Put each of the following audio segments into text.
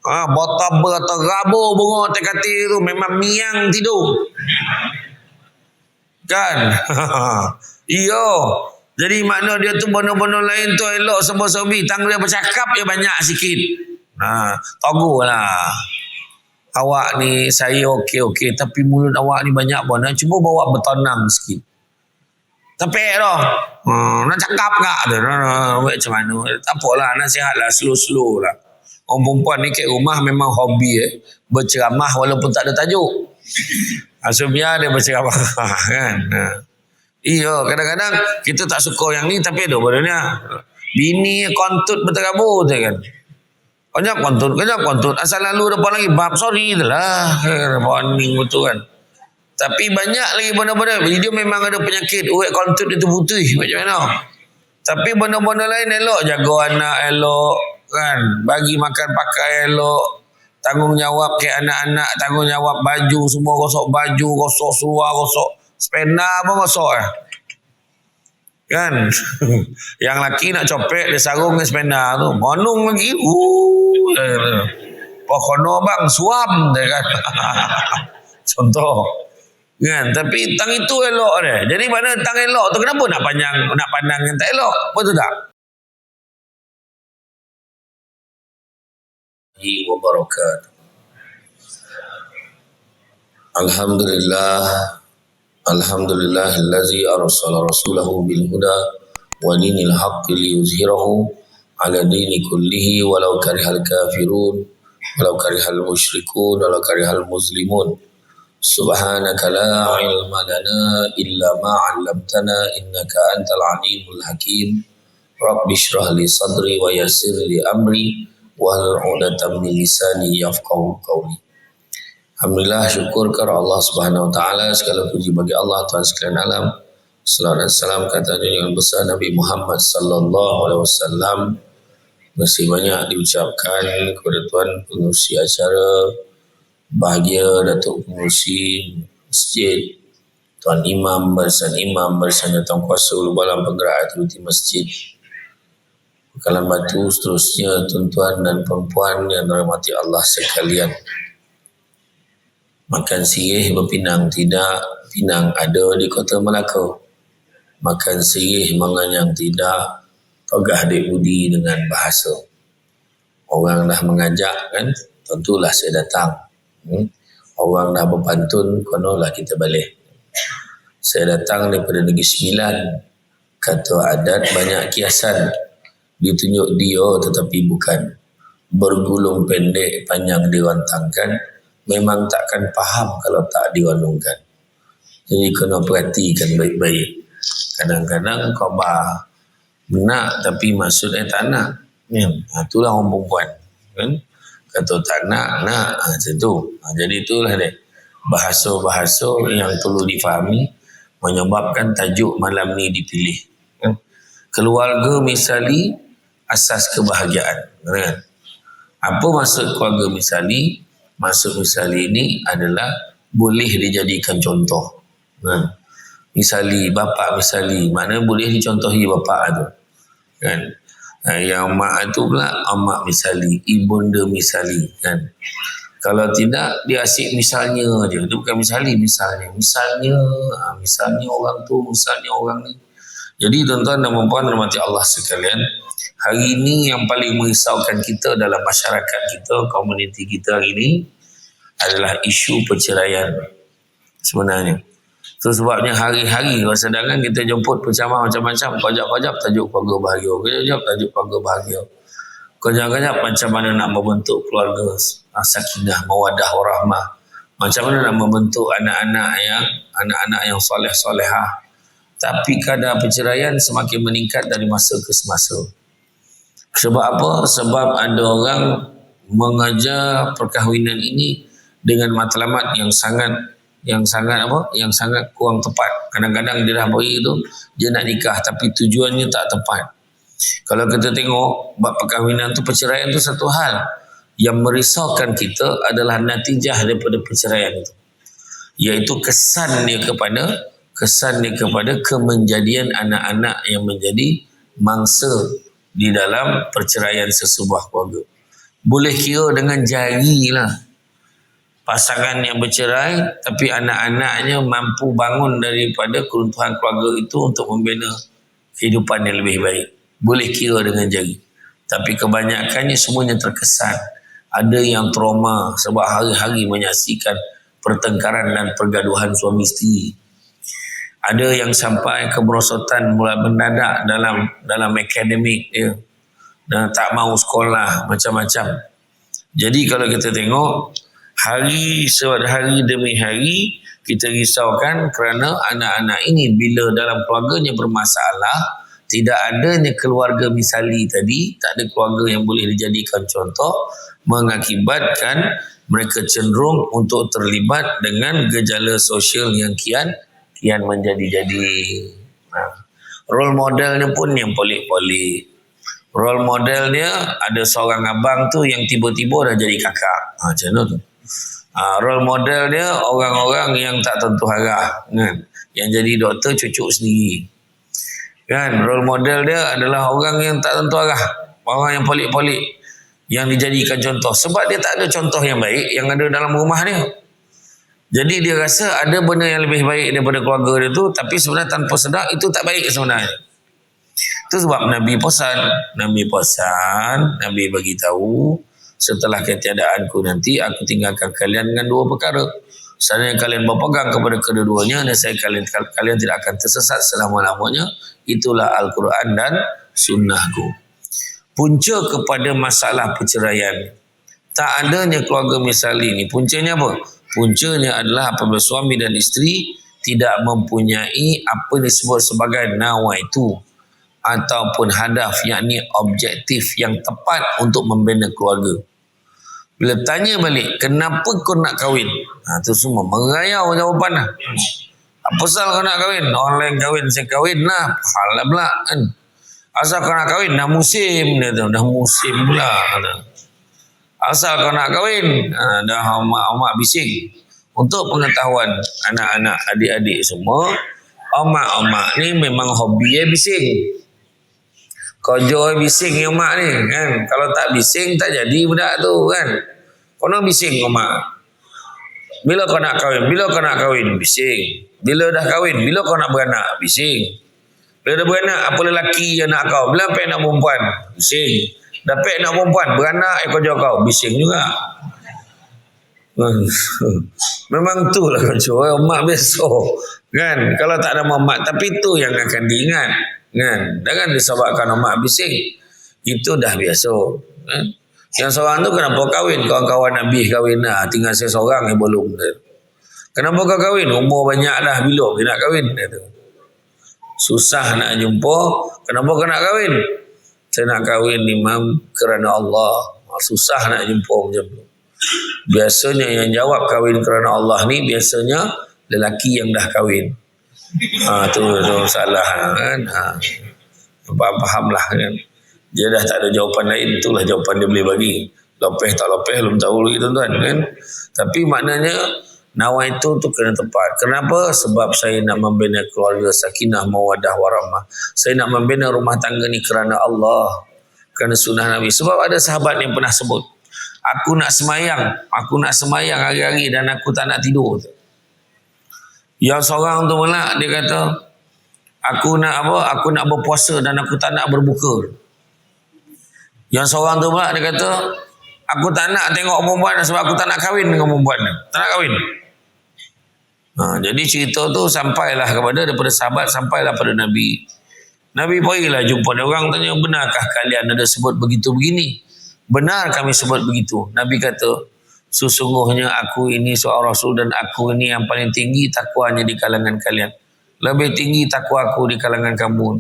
Botol berterabur bunga tekati tu memang miang tidur. Kan? Iyo. Jadi makna dia tu benda-benda lain tu elok serba-serbi. Tang dia bercakap dia banyak sikit. Togolah. Awak ni saya okey-okey tapi mulut awak ni banyak pun. Cuba bawa bertonang sikit. Tapi dah. Nak cakap tak tu? Macam mana? Tak apalah, nasihatlah slow-slow lah. Orang perempuan ni kat rumah memang hobi berceramah walaupun tak ada tajuk. So biar dia berceramah kan. Iya, kadang-kadang kita tak suka yang ni tapi ada badannya. Bini kontut berterabur tu kan. Konyap kontut. Asal lalu depan lagi bab sorry tu lah. Warning betul kan. Tapi banyak lagi benda-benda. Dia memang ada penyakit urat kontut itu putih macam mana. Tapi benda-benda lain elok. Jaga anak elok kan. Bagi makan pakai elok. Tanggungjawab ke anak-anak. Tanggungjawab baju semua. Gosok baju, gosok seluar, gosok spenda pun gosok kan. Yang laki nak copek dia sarung dengan spenda tu. Monung lagi. Pokono bang suam dia kan. Contoh. Kan, tapi tang itu elok dia. Jadi mana tang elok tu kenapa nak pandang yang tak elok? Betul tak? Wabarakatuh. Alhamdulillahillazi arsala rasulahu bil huda wa dinil haqqi liyuzhirahu ala dini kullihi walau karihal kafirun walau karihal musyrikun walau karihal muslimun. Subhanaka la ilma lana illa ma 'allamtana innaka antal alimul hakim. Rabbi shrah li sadri wa yassir li amri wahlul 'uqdatam min lisani yafqahu qawli. Alhamdulillah, syukur kepada Allah Subhanahu wa taala, segala puji bagi Allah Tuhan sekalian alam. Salawat dan salam kata yang besar Nabi Muhammad sallallahu alaihi wasallam. Masih banyak diucapkan kepada Tuan pengurusi acara, bahagia Datuk Pengurusi Masjid, Tuan Imam, barisan Tuan Kuasa Ulu Balam Penggerak Aktiviti Masjid Bekalan Batu, seterusnya tuan-tuan dan perempuan yang dirahmati Allah sekalian. Makan sirih berpinang tidak, pinang ada di Kota Melaka. Makan sirih menganyang tidak, togah dek budi dengan bahasa. Orang dah mengajak kan, tentulah saya datang. Orang dah berpantun, konolah kita balik. Saya datang daripada Negeri Sembilan. Kata adat banyak kiasan. Ditunjuk dia tetapi bukan. Bergulung pendek panjang dirantangkan. Memang takkan faham kalau tak diwanungkan. Jadi kena perhatikan baik-baik. Kadang-kadang kau nak tapi maksudnya tak nak. Itulah orang perempuan. Kan? Kata tak nak, macam tu. Jadi itulah dia. Bahasa-bahasa yang perlu difahami menyebabkan tajuk malam ni dipilih. Keluarga misali asas kebahagiaan. Apa maksud keluarga misali? Maksud misali ini adalah boleh dijadikan contoh. Misali, bapa misali. Mana boleh dicontohi bapa tu. Kan? Yang mak tu pula mak misali, ibunda misali kan. Kalau tidak dia asyik misalnya je. Dia bukan misalnya orang tu, misalnya orang ni. Jadi tuan-tuan dan puan-puan rahmati Allah sekalian, hari ini yang paling merisaukan kita dalam masyarakat kita, komuniti kita hari ini adalah isu perceraian sebenarnya. Itu sebabnya hari-hari sedangkan kita jemput penceramah macam-macam, kojap-kojap tajuk keluarga bahagia, kojap tajuk keluarga bahagia, kojap-kojap macam mana nak membentuk keluarga sakinah, mawaddah warahmah, macam mana nak membentuk anak-anak yang soleh-solehah. Tapi kadar perceraian semakin meningkat dari masa ke semasa. Sebab apa? Sebab ada orang mengajar perkahwinan ini dengan matlamat yang sangat kurang tepat. Kadang-kadang dia dah beri tu, dia nak nikah tapi tujuannya tak tepat. Kalau kita tengok bab perkahwinan tu, perceraian tu satu hal yang merisaukan kita adalah natijah daripada perceraian itu, iaitu kesan dia kepada kemenjadian anak-anak yang menjadi mangsa di dalam perceraian sesebuah keluarga. boleh kira dengan jari lah. Pasangan yang bercerai tapi anak-anaknya mampu bangun daripada keruntuhan keluarga itu untuk membina kehidupan yang lebih baik. Boleh kira dengan jari. Tapi kebanyakannya semuanya terkesan. Ada yang trauma sebab hari-hari menyaksikan pertengkaran dan pergaduhan suami isteri. Ada yang sampai kemerosotan mula mendadak dalam akademik dia. Dan tak mau sekolah macam-macam. Jadi kalau kita tengok hari demi hari kita risaukan kerana anak-anak ini bila dalam keluarganya bermasalah, tidak adanya keluarga misali tadi, tak ada keluarga yang boleh dijadikan contoh, mengakibatkan mereka cenderung untuk terlibat dengan gejala sosial yang kian menjadi-jadi. Role modelnya pun yang pelik-pelik. Role model dia ada seorang abang tu yang tiba-tiba dah jadi kakak. Macam mana tu? Role model dia orang-orang yang tak tentu arah, kan? Yang jadi doktor cucuk sendiri, kan? Role model dia adalah orang yang tak tentu arah, orang yang pelik-pelik, yang dijadikan contoh. Sebab dia tak ada contoh yang baik yang ada dalam rumah dia. Jadi dia rasa ada benda yang lebih baik daripada keluarga dia tu, tapi sebenarnya tanpa sedar itu tak baik sebenarnya. Itu sebab Nabi bagi tahu, setelah ketiadaanku nanti aku tinggalkan kalian dengan dua perkara. Seandainya kalian berpegang kepada kedua-duanya, nescaya kalian tidak akan tersesat selama-lamanya. Itulah Al-Quran dan sunnahku. Punca kepada masalah perceraian, tak adanya keluarga misali ni, puncanya apa? Puncanya adalah apabila suami dan isteri tidak mempunyai apa disebut sebagai nawaitu ataupun hadaf, yakni objektif yang tepat untuk membina keluarga. Bila tanya balik, kenapa kau nak kahwin? Tu semua merayau jawapan lah. Apa pasal kau nak kahwin? Orang lain kahwin, saya kahwin lah. Pahala pula kan. Asal kau nak kahwin? Dah musim dia tu. Dah musim pula. Asal kau nak kahwin? Dah omak bising. Untuk pengetahuan anak-anak, adik-adik semua, omak-omak ni memang hobi bising. Kojo bising ni omak ni kan. Kalau tak bising tak jadi budak tu kan. Kau nak bising omak. Bila kau nak kahwin? Bila kau nak kahwin? Bising. Bila dah kahwin? Bila kau nak beranak? Bising. Bila dah beranak, apa lelaki yang nak kau? Bila pek nak perempuan? Bising. Dah pek nak perempuan, beranak kojo kau? Bising juga. Memang tu lah kojo. Omak biasa kan. Kalau tak ada mamak, tapi tu yang akan diingat kan. Jangan disebabkan omak bising, itu dah biasa kan? Yang seorang tu kenapa kahwin? Kawan-kawan Nabi kahwin lah, tinggal saya seorang yang belum. Kenapa kau kahwin? Umur banyak dah, bila kau nak kahwin? Susah nak jumpa. Kenapa kau nak kahwin? Saya nak kahwin imam kerana Allah. Susah nak jumpa macam tu. Biasanya yang jawab kahwin kerana Allah ni biasanya lelaki yang dah kahwin. Tu salah kan. Faham lah kan. Dia dah tak ada jawapan lain, itulah jawapan dia boleh bagi. Lopeh tak lopeh belum tahu lagi tuan-tuan kan. Tapi maknanya nawaitu tu kena tepat. Kenapa? Sebab saya nak membina keluarga sakinah mawaddah warahmah. Saya nak membina rumah tangga ni kerana Allah, kerana sunnah Nabi. Sebab ada sahabat yang pernah sebut, aku nak semayang hari-hari dan aku tak nak tidur. Yang seorang tu pula dia kata, aku nak berpuasa dan aku tak nak berbuka. Yang seorang tu pula dia kata, aku tak nak tengok perempuan sebab aku tak nak kahwin dengan perempuan. Tak nak kahwin. Jadi cerita tu sampailah daripada sahabat sampailah pada Nabi. Nabi pergilah jumpa dia orang, tanya, benarkah kalian ada sebut begitu begini? Benar kami sebut begitu. Nabi kata, sesungguhnya aku ini seorang Rasul dan aku ini yang paling tinggi takwanya di kalangan kalian. Lebih tinggi takwa aku di kalangan kamu.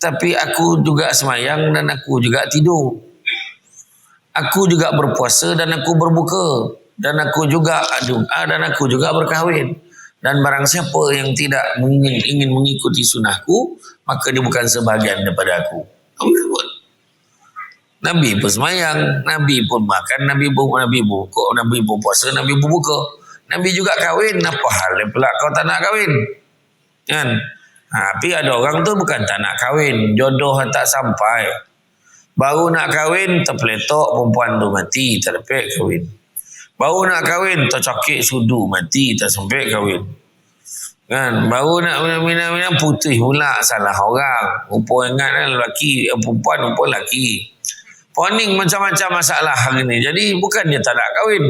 Tapi aku juga semayang dan aku juga tidur. Aku juga berpuasa dan aku berbuka. Dan aku juga dan aku juga berkahwin. Dan barang siapa yang tidak ingin mengikuti sunnahku, maka dia bukan sebahagian daripada aku. Nabi pun semayang, Nabi pun makan, Nabi buka, Nabi pun puasa, Nabi pun buka. Nabi juga kahwin. Apa hal pula kau tak nak kahwin? Kan? Tapi ada orang tu bukan tak nak kahwin, jodoh tak sampai. Baru nak kahwin, terpeletok perempuan tu mati, tak dapat kahwin. Baru nak kahwin, tercakik sudu, mati, tak sampai kahwin. Kan? Baru nak minum putih pula, salah orang. Perempuan ingat kan, lelaki, perempuan lelaki. Poning macam-macam masalah hari ni. Jadi bukan dia tak nak kahwin.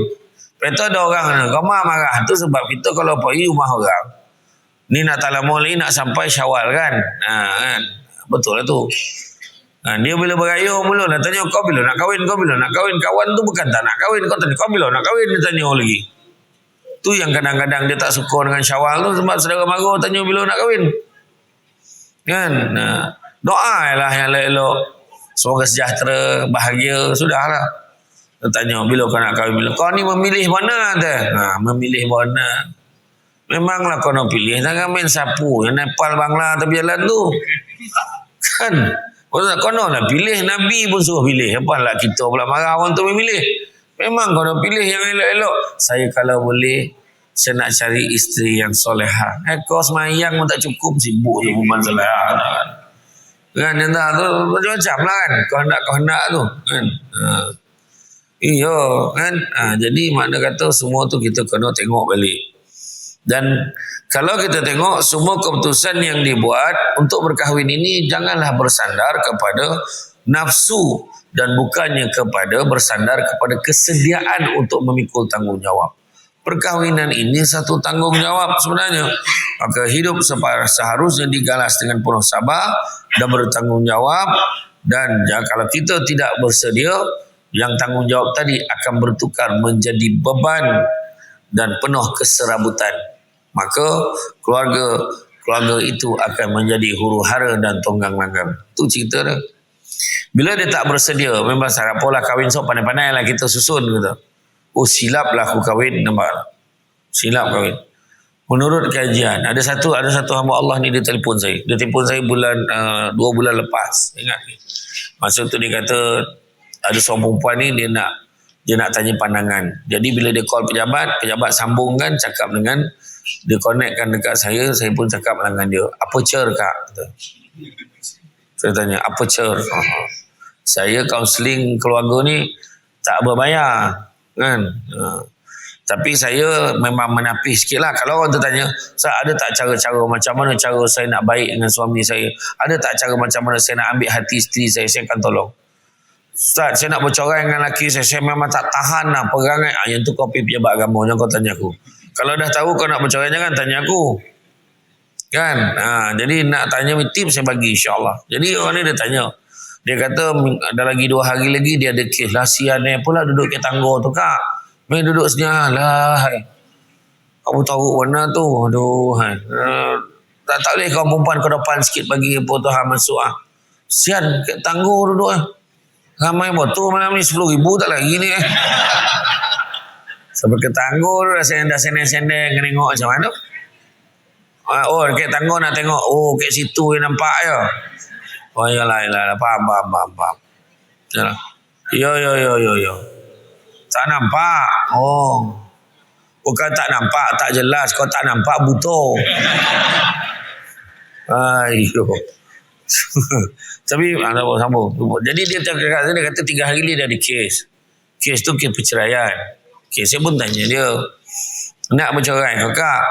Lepas ada orang ramah marah tu sebab kita kalau pergi rumah orang, ni nak tak lama lagi nak sampai Syawal kan. Kan? Betul lah tu. Dia bila beraya mula nak tanya kau bila nak kahwin, kau bila nak kahwin. Kawan tu bukan tak nak kahwin, kau tanya kau bila nak kahwin, dia tanya lagi. Tu yang kadang-kadang dia tak suka dengan Syawal tu sebab saudara mara tanya bila nak kahwin. Kan? Doa lah yang elok-elok. Semoga sejahtera, bahagia, sudahlah. Dia tanya bila kau nak kahwin, bila kau ni memilih mana tu? Memilih mana? Memanglah kau nak pilih, jangan main sapu yang Nepal Bangla tepi jalan tu. Kan? Kau nak pilih, Nabi pun suruh pilih. Apalah kita pula marah orang tu memilih. Memang kau nak pilih yang elok-elok. Saya kalau boleh, saya nak cari isteri yang soleha. Kau semayang pun tak cukup, sibuk je perempuan soleha. Kan? Yang tak tu macam-macam lah kan. Kau nak tu. Kan? Iya kan. Jadi makna kata semua tu kita kena tengok balik. Dan kalau kita tengok semua keputusan yang dibuat untuk berkahwin ini janganlah bersandar kepada nafsu dan bukannya kepada bersandar kepada kesediaan untuk memikul tanggungjawab. Perkahwinan ini satu tanggungjawab sebenarnya. Maka hidup seharusnya digalas dengan penuh sabar dan bertanggungjawab. Dan kalau kita tidak bersedia, yang tanggungjawab tadi akan bertukar menjadi beban dan penuh keserabutan. Maka keluarga itu akan menjadi huru-hara dan tonggang langgang. Itu cerita dia. Bila dia tak bersedia, memang apalah kahwin so pandai-pandai lah kita susun gitu. Oh silap lah aku kahwin, nampak? Silap kahwin. Menurut kajian, ada satu hamba Allah ni dia telefon saya. Dia telefon saya 2 bulan lepas. Ingat ni. Masa tu dia kata ada seorang perempuan ni dia nak tanya pandangan. Jadi bila dia call pejabat sambungkan cakap dengan dia connectkan dekat saya pun cakap dengan dia. Aperture kak? Kata. Saya tanya, aperture? Saya kaunseling keluarga ni tak berbayar. Kan? Tapi saya memang menapis sikit lah. Kalau orang tu tanya, saya ada tak cara-cara macam mana cara saya nak baik dengan suami saya? Ada tak cara macam mana saya nak ambil hati isteri saya akan tolong. Ustaz, saya nak bercerai dengan lelaki saya memang tak tahan lah perangai. Yang tu kau pergi pejabat agama, jangan kau tanya aku. Kalau dah tahu kau nak bercerai, jangan tanya aku. Kan? Jadi nak tanya tips saya bagi insyaAllah. Jadi orang ni dia tanya. Dia kata ada lagi 2 hari lagi dia ada kes. Lah sian pula duduk ke tangga tu kak. Main duduk sini lah. Kamu tahu warna tu. Aduh. Tak boleh kau perempuan ke depan sikit bagi Tuhan masuk. Sian ke tangga duduk. Ramai botol malam ni 10,000 tak lagi ni. Sampai ke tangga tu dah sendeng-sendeng tengok macam mana. Oh dekat tangga nak tengok. Oh kat situ yang nampak je. Oh yalah faham. Yalah. Yo. Tak nampak. Oh. Bukan tak nampak, tak jelas. Kau tak nampak buta. Ayo. Tapi sambung. Jadi dia kata 3 hari ni dia ada kes. Kes tu kes perceraian. Kes saya pun tanya dia, nak bercerai kakak?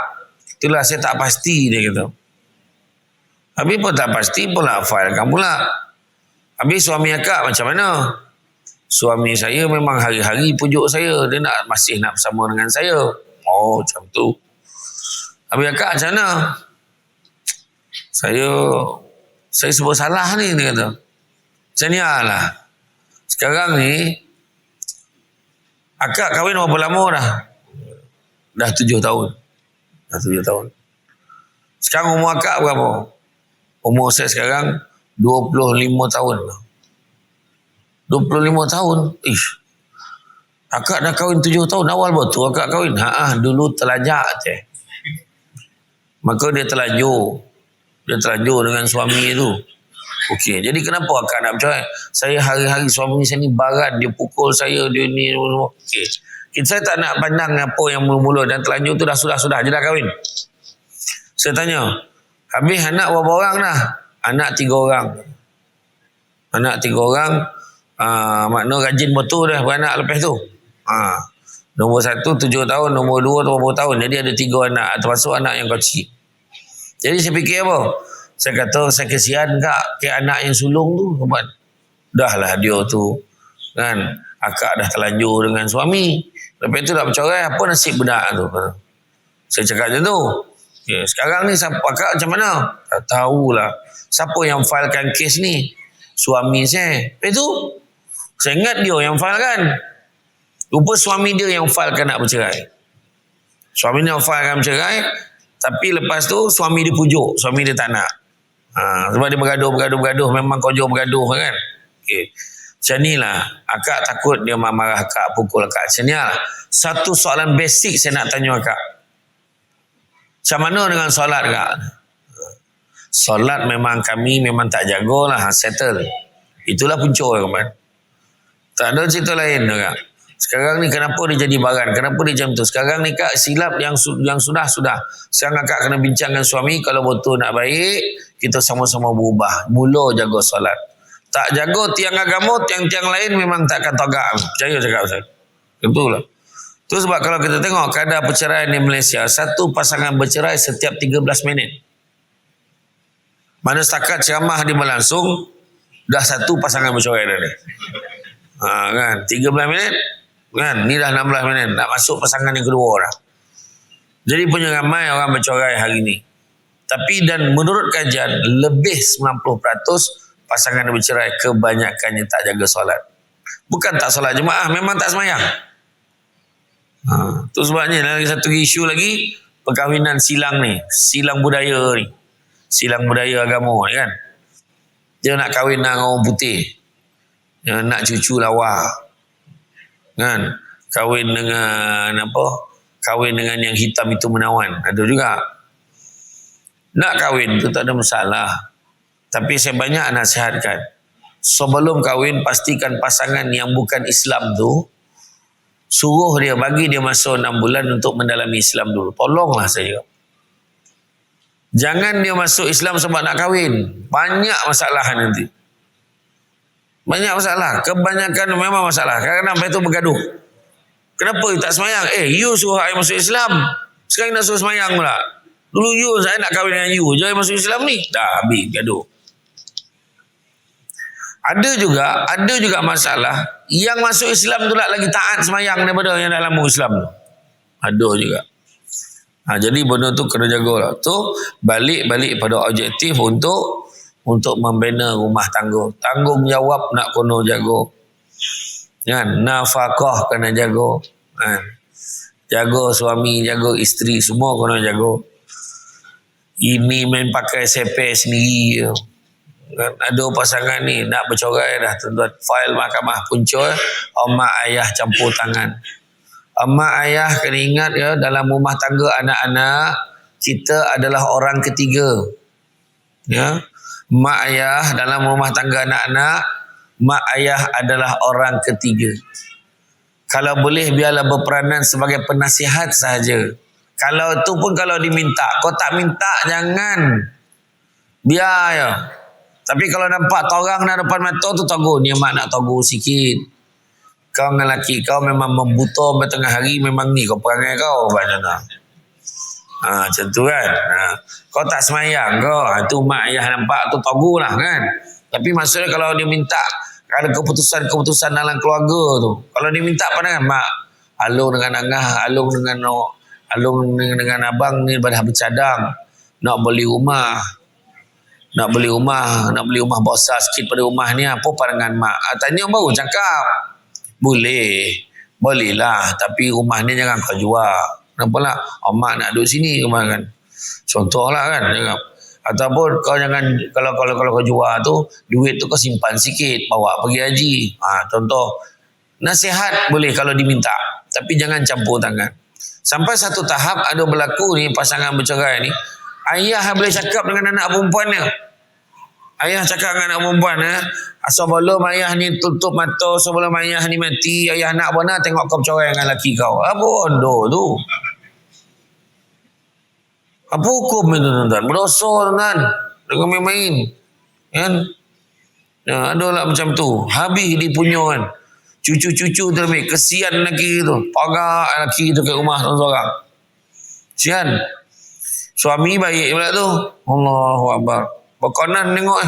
Itulah saya tak pasti, dia kata. Habis pun tak pasti pula failkan pula. Habis suami akak macam mana? Suami saya memang hari-hari pujuk saya. Dia masih nak bersama dengan saya. Oh macam tu. Habis akak macam mana? Saya sebut salah ni, dia kata. Macam ni lah. Sekarang ni akak kahwin berapa lama dah? Dah 7 tahun. Sekarang umur akak berapa? Umur saya sekarang 25 tahun. 25 tahun? Ish. Akak dah kahwin 7 tahun. Awal betul akak kahwin? Dulu terlajak je. Maka dia terlanjur. Dengan suami tu. Okey, jadi kenapa akak nak bercerai? Saya hari-hari suami saya ni barat, dia pukul saya, dia ni. Okey. Saya tak nak pandang apa yang mula-mula dan terlanjur tu dah sudah je dah kahwin. Saya tanya, habis anak berapa orang dah? Anak 3 orang. Makna rajin betul dah beranak lepas tu. Nombor 1 7 tahun, nombor 2 20 tahun. Jadi ada 3 anak, termasuk anak yang kecil. Jadi saya fikir apa? Saya kata saya kesian ke anak yang sulung tu. Sebab dah lah dia tu kan, akak dah terlanjur dengan suami. Lepas tu dah bercerai, apa nasib budak tu? Saya cakap macam tu. Sekarang ni siapa akak macam mana? Tak tahulah. Siapa yang filekan kes ni? Suami saya. Lepas tu saya ingat dia yang filekan. Rupa suami dia yang filekan nak bercerai. Suami dia yang filekan bercerai, tapi lepas tu suami dia pujuk, suami dia tak nak. Sebab dia bergaduh, memang kojo bergaduh kan. Okey. Macam ni lah. Akak takut dia marah akak, pukul akak. Macam ni lah. Satu soalan basic saya nak tanya akak. Macam mana dengan solat akak? Solat memang kami memang tak jaga lah, settle. Itulah punca kan. Tak ada cerita lain akak. Sekarang ni kenapa dia jadi baran? Kenapa dia macam tu? Sekarang ni kak silap yang sudah. Sekarang akak kena bincang dengan suami. Kalau betul nak baik, kita sama-sama berubah. Mula jaga solat. Tak jaga tiang agama, tiang-tiang lain memang takkan tagak. Percaya cakap saya. Betul lah. Tu sebab kalau kita tengok kadar perceraian di Malaysia, satu pasangan bercerai setiap 13 minit. Mana setakat ceramah dia berlangsung, dah satu pasangan bercerai dah ni. Kan? 13 minit. Kan? Ni dah 16 minit. Nak masuk pasangan yang kedua dah. Jadi punya ramai orang bercerai hari ni. Tapi dan menurut kajian, lebih 90% pasangan yang bercerai kebanyakannya tak jaga solat. Bukan tak solat jemaah, memang tak semayang. Tu sebabnya lagi satu isu lagi, perkahwinan silang ni. Silang budaya ni. Silang budaya agama ni kan. Dia nak kahwin dengan orang putih. Dia nak cucu lawa. Kan? Kahwin dengan apa? Kahwin dengan yang hitam itu menawan. Ada juga. Nak kahwin tu tak ada masalah. Tapi saya banyak nasihatkan. Sebelum kahwin, pastikan pasangan yang bukan Islam tu, suruh dia, bagi dia masa 6 bulan untuk mendalami Islam dulu. Tolonglah saya. Jangan dia masuk Islam sebab nak kahwin. Banyak masalah nanti. Banyak masalah. Kebanyakan memang masalah. Kadang-kadang sampai tu bergaduh. Kenapa you tak semayang? You suruh saya masuk Islam. Sekarang nak suruh semayang pula. Dulu saya nak kahwin dengan you. Jangan masuk Islam ni. Dah habis gaduh. Ada juga masalah yang masuk Islam tu lagi taat semayang daripada yang dalam Islam tu. Ada juga. Jadi benda tu kena jagalah. Tu balik pada objektif untuk membina rumah tangga. Tanggungjawab nak kena jaga. Kan? Nafkah kena jaga. Kan? Jaga suami, jaga isteri, semua kena jaga. Ini main pakai CPS sendiri. Kan? Ada pasangan ni nak bercerai dah, tuan-tuan. Fail mahkamah punca, mak ayah campur tangan. Mak ayah kena ingat ya, dalam rumah tangga anak-anak kita adalah orang ketiga. Ya. Mak ayah dalam rumah tangga anak-anak, mak ayah adalah orang ketiga. Kalau boleh biarlah berperanan sebagai penasihat sahaja. Kalau itu pun kalau diminta, kau tak minta jangan. Biar ya. Tapi kalau nampak torang dah depan mata tu togur, ni mak nak togur sikit. Kau dengan lelaki kau memang membuta sampai tengah hari, memang ni kau perangai kau banyaknya. Macam tu kan. Kau tak semayang kau. Itu mak ayah nampak tu togur lah kan. Tapi maksudnya kalau dia minta ada keputusan-keputusan dalam keluarga tu. Kalau dia minta pandangan mak, Alung dengan Angah, Alung dengan abang ni dah bercadang nak beli rumah besar sikit pada rumah ni. Apa pandangan mak? Tanya baru cakap. Bolehlah, tapi rumah ni jangan kau jual. Kenapa lah? Mak nak duduk sini kemarin kan. Contohlah kan. Ataupun kau jangan, kalau kau jual tu, duit tu kau simpan sikit, bawa pergi haji. Contoh. Nasihat boleh kalau diminta. Tapi jangan campur tangan. Sampai satu tahap ada berlaku ni, pasangan bercerai ni. Ayah boleh cakap dengan anak perempuannya. Ayah cakap dengan anak perempuan, sebelum ayah ni tutup mata, sebelum ayah ni mati, ayah nak benar tengok kau bercerai dengan lelaki kau. Apa bodoh tu? Apa hukum itu tuan-tuan? Berdosa tuan-tuan. Jangan main-main. Kan? Adalah macam tu. Habis dia punya kan. Cucu-cucu terlebih. Kesian lelaki tu. Pagak lelaki tu kat rumah seorang-seorang. Kesian. Suami baik pula tu. Allahu Akbar. Berkonan tengok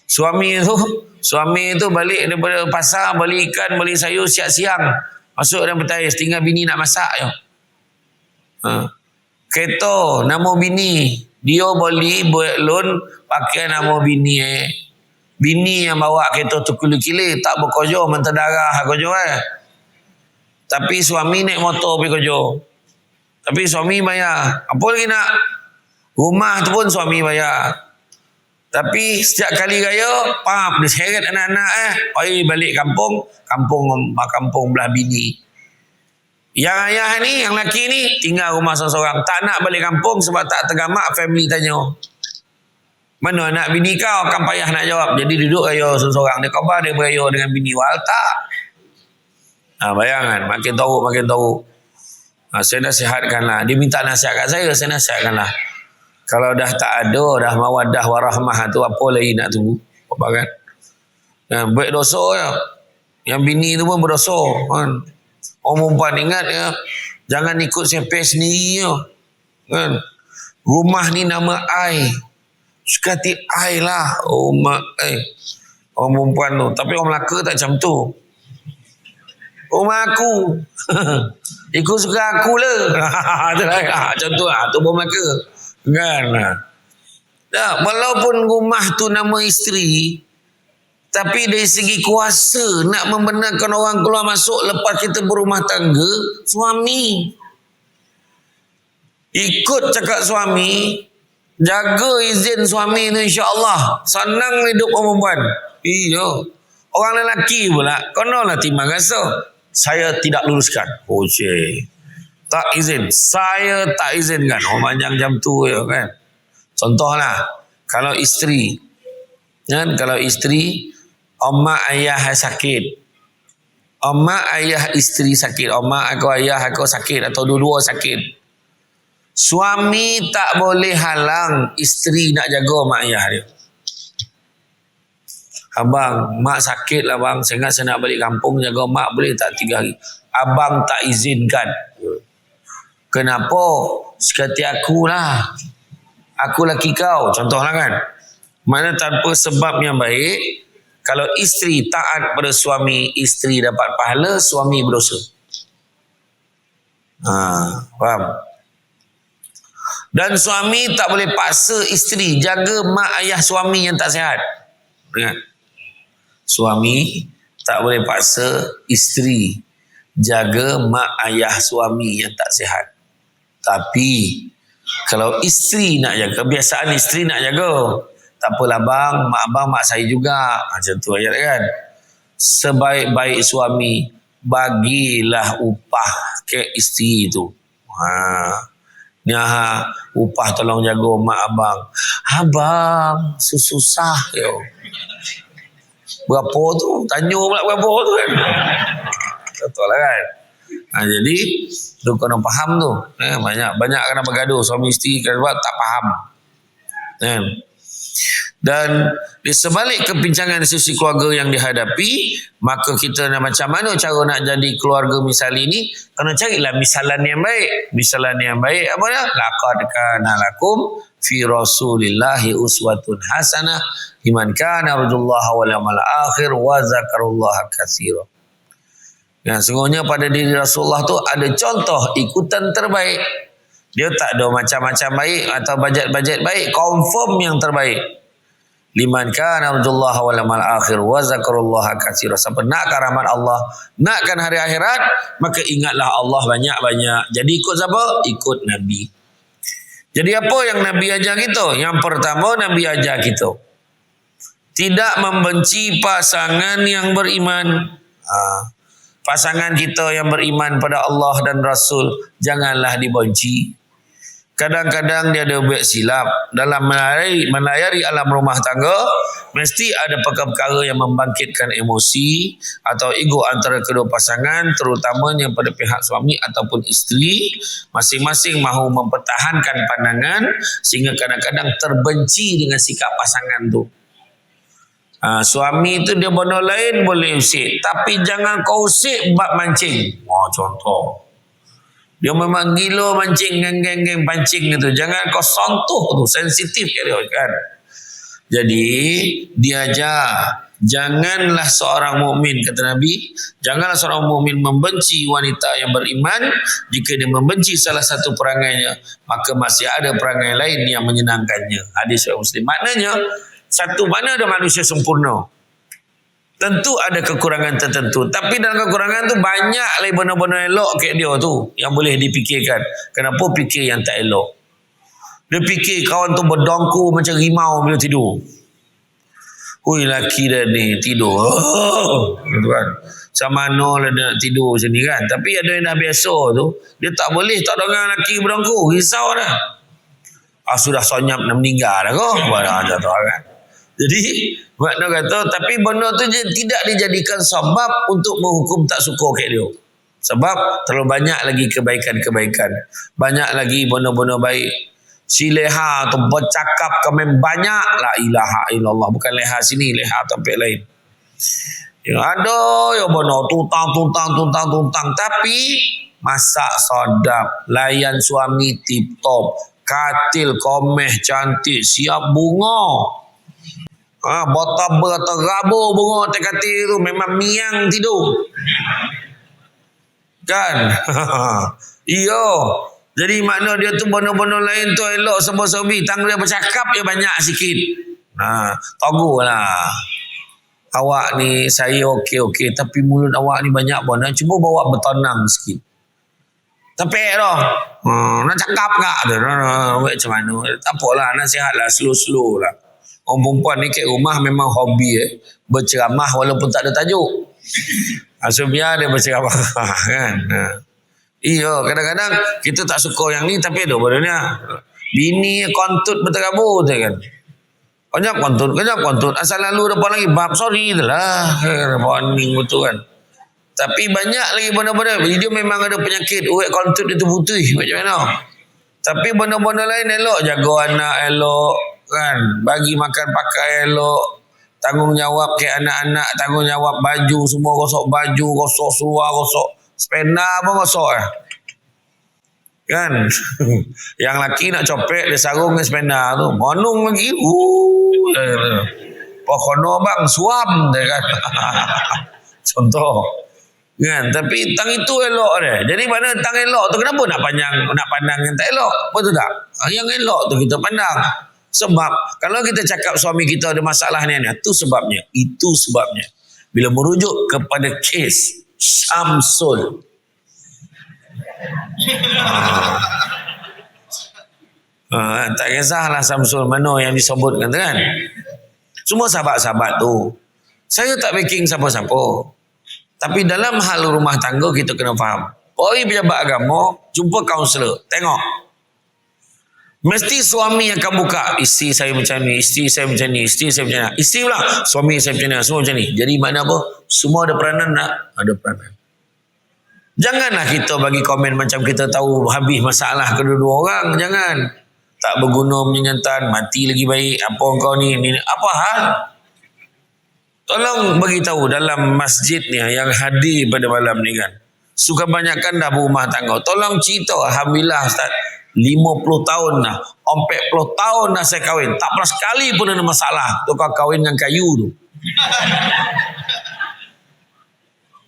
Suami tu balik daripada pasar, beli ikan, beli sayur siang-siang. Masuk dalam petais, tinggal bini nak masak je. Kereta nama bini. Dia beli buat loan pakai nama bini. Bini yang bawa kereta tu kili-kili, tak berkojo, mentah darah kojo Tapi suami naik motor pergi kojo. Tapi suami bayar. Apa lagi nak? Rumah tu pun suami bayar. Tapi setiap kali raya, dia seret anak-anak balik kampung belah bini. Yang ayah ni, yang lelaki ni tinggal rumah seorang-seorang. Tak nak balik kampung sebab tak tergamak family tanya. Mana anak bini kau? Kan payah nak jawab. Jadi duduk raya seorang-seorang. Dia khabar dia beraya dengan bini. Wal tak. Bayangan. Makin tahu. Saya nasihatkanlah. Dia minta nasihat kat saya nasihatkanlah. Kalau dah tak ada, dah mawaddah warahmah tu, apa lagi nak tunggu? Apa kan? Baik dosa ya. Yang bini tu pun berdosa. Kan? Orang perempuan ingat ya. Jangan ikut siapa sendiri ya. Kan? Rumah ni nama I. Sekati I lah. Orang perempuan tu. Tapi orang Melaka tak macam tu. Rumah aku. Ikut suka aku lah. Macam tu lah. Tu orang Melaka. Kan? Walaupun rumah tu nama isteri, tapi dari segi kuasa nak membenarkan orang keluar masuk lepas kita berumah tangga, suami. Ikut cakap suami, jaga izin suami tu, insya-Allah senang hidup orang perempuan. Iya. Orang lelaki pula konolah timbang rasa. Saya tidak luluskan. Tak izin. Saya tak izinkan. Orang panjang jam tu ya kan. Contohlah, kalau isteri, kan, kalau isteri, omak ayah sakit. Omak ayah isteri sakit. Omak aku ayah aku sakit atau dua-dua sakit. Suami tak boleh halang isteri nak jaga mak ayah dia. Abang, mak sakit lah bang. Saya nak balik kampung jaga mak, boleh tak 3 hari? Abang tak izinkan. Kenapa? Sekati akulah. Aku laki kau. Contohlah kan. Mana tanpa sebab yang baik, kalau isteri taat pada suami, isteri dapat pahala, suami berdosa. Faham? Dan suami tak boleh paksa isteri jaga mak ayah suami yang tak sihat. Ingat. Suami tak boleh paksa isteri jaga mak ayah suami yang tak sihat. Tapi kalau isteri nak jaga, kebiasaan isteri nak jaga, tak apalah bang, mak abang mak saya juga. Macam tu ayat kan. Sebaik-baik suami, bagilah upah ke isteri tu. Upah tolong jaga mak abang. Abang, susah yo. Berapa tu? Tanya pula berapa tu kan. Betul lah kan. Jadi tu kena faham tu. Banyak kena bergaduh suami isteri sebab tak faham. Dan di sebalik kepincangan sisi keluarga yang dihadapi, maka kita macam mana cara nak jadi keluarga misal ini? Kena carilah misalan yang baik. Misalan yang baik apa dah? Laqad kana lakum fi rasulillahi uswatun hasanah liman kana yarjullaha wal yawmal akhir wa dzakarallaha katsira. Sungguhnya pada diri Rasulullah tu ada contoh ikutan terbaik. Dia tak ada macam-macam baik atau bajet-bajet baik, confirm yang terbaik. Liman kana yarjullaha wal yawmal akhir wa dzakarallaha katsira. Siapa nakkan rahmat Allah, nakkan hari akhirat, maka ingatlah Allah banyak-banyak. Jadi ikut siapa? Ikut Nabi. Jadi apa yang Nabi ajar kita? Yang pertama Nabi ajar kita tidak membenci pasangan yang beriman. Pasangan kita yang beriman pada Allah dan Rasul janganlah dibenci. Kadang-kadang dia ada buat silap dalam melayari alam rumah tangga, mesti ada perkara-perkara yang membangkitkan emosi atau ego antara kedua pasangan, terutamanya pada pihak suami ataupun isteri. Masing-masing mahu mempertahankan pandangan sehingga kadang-kadang terbenci dengan sikap pasangan tu. Suami tu dia benda lain boleh usik, tapi jangan kau usik bab mancing. Contoh. Dia memang gila mancing, geng-geng pancing gitu. Jangan kau sentuh tu, sensitif dia kan. Jadi dia ajar, janganlah seorang mukmin, kata Nabi, janganlah seorang mukmin membenci wanita yang beriman. Jika dia membenci salah satu perangainya, maka masih ada perangai lain yang menyenangkannya. Hadis riwayat Muslim. Maknanya satu, mana ada manusia sempurna, tentu ada kekurangan tertentu, tapi dalam kekurangan tu banyak lagi benda-benda elok kat dia tu yang boleh dipikirkan. Kenapa fikir yang tak elok? Dia fikir kawan tu berdongku macam rimau bila tidur. Hui, laki dah ni tidur. Gitu kan. Macam mana lah dia nak tidur macam ni kan. Tapi ada yang dah biasa tu, dia tak boleh tak dengar laki berdongku. Risau dah. Sudah sonyap nak meninggal dah kau. Dah tahu kan. Jadi, makna kata, tapi benda tu tidak dijadikan sebab untuk menghukum tak suka kat dia. Sebab terlalu banyak lagi kebaikan-kebaikan. Banyak lagi benda-benda baik. Si leha tu bercakap kemen banyak. La ilaha illallah. Bukan leha sini, leha tempat lain. Yang ada yang benda tuntang. Tapi masak sedap. Layan suami tip-top. Katil, komeh, cantik. Siap bunga. Botol berterabur bunga katil tu. Memang miang tidur. Kan? Iya. Jadi makna dia tu benda-benda lain tu elok serba-serbi. Tang dia bercakap dia banyak sikit. Togol lah. Awak ni saya okey. Tapi mulut awak ni banyak benda. Cuba bawa bertenang sikit. Tapi dah. Nak cakap tak? Macam mana? Tak apalah. Nasihat lah. Slow-slow lah. Orang perempuan ni kat rumah memang hobi berceramah walaupun tak ada tajuk. So biar dia berceramah kan. Iya, kadang-kadang kita tak suka yang ni tapi ada badannya. Bini kontut berterabur tu kan. Kejap kontut. Asal lalu depan lagi bab sorry itulah. Warning betul kan. Tapi banyak lagi benda-benda. Dia memang ada penyakit urat kontut itu putih macam mana. Tapi benda-benda lain elok, jaga anak elok kan, bagi makan pakai elok, tanggungjawab ke anak-anak, tanggungjawab baju semua, gosok baju, gosok seluar, gosok spena pun gosok kan. Yang laki nak copek dia sarung dengan spena tu monung lagi pokoknya bang suam dia kan. Contoh kan. Tapi tang itu elok dia. Jadi mana tang elok tu kenapa nak pandang yang tak elok? Betul tak? Yang elok tu kita pandang. Sebab kalau kita cakap suami kita ada masalah ni, itu sebabnya. Bila merujuk kepada kes Syamsul. Tak kisahlah Syamsul mana yang disebutkan kan. Semua sahabat-sahabat tu. Saya tak backing siapa-siapa. Tapi dalam hal rumah tangga kita kena faham. Pergi pejabat agama, jumpa kaunselor, tengok. Mesti suami akan buka, isteri saya macam ni, isteri saya macam ni, isteri saya macam ni. Isteri pula, suami saya macam ni, semua macam ni. Jadi makna apa? Semua ada peranan tak? Ada peranan. Janganlah kita bagi komen macam kita tahu habis masalah kedua-dua orang. Jangan. Tak berguna menyentan, mati lagi baik. Apa kau ni? Apa hal? Tolong beritahu dalam masjid ni yang hadir pada malam ni kan. Suka banyakkan dah berumah tangga. Tolong cerita, alhamdulillah Ustaz, 50 tahun dah, 40 tahun dah saya kahwin. Tak pernah sekali pun ada masalah. Tu kau kahwin dengan kayu tu.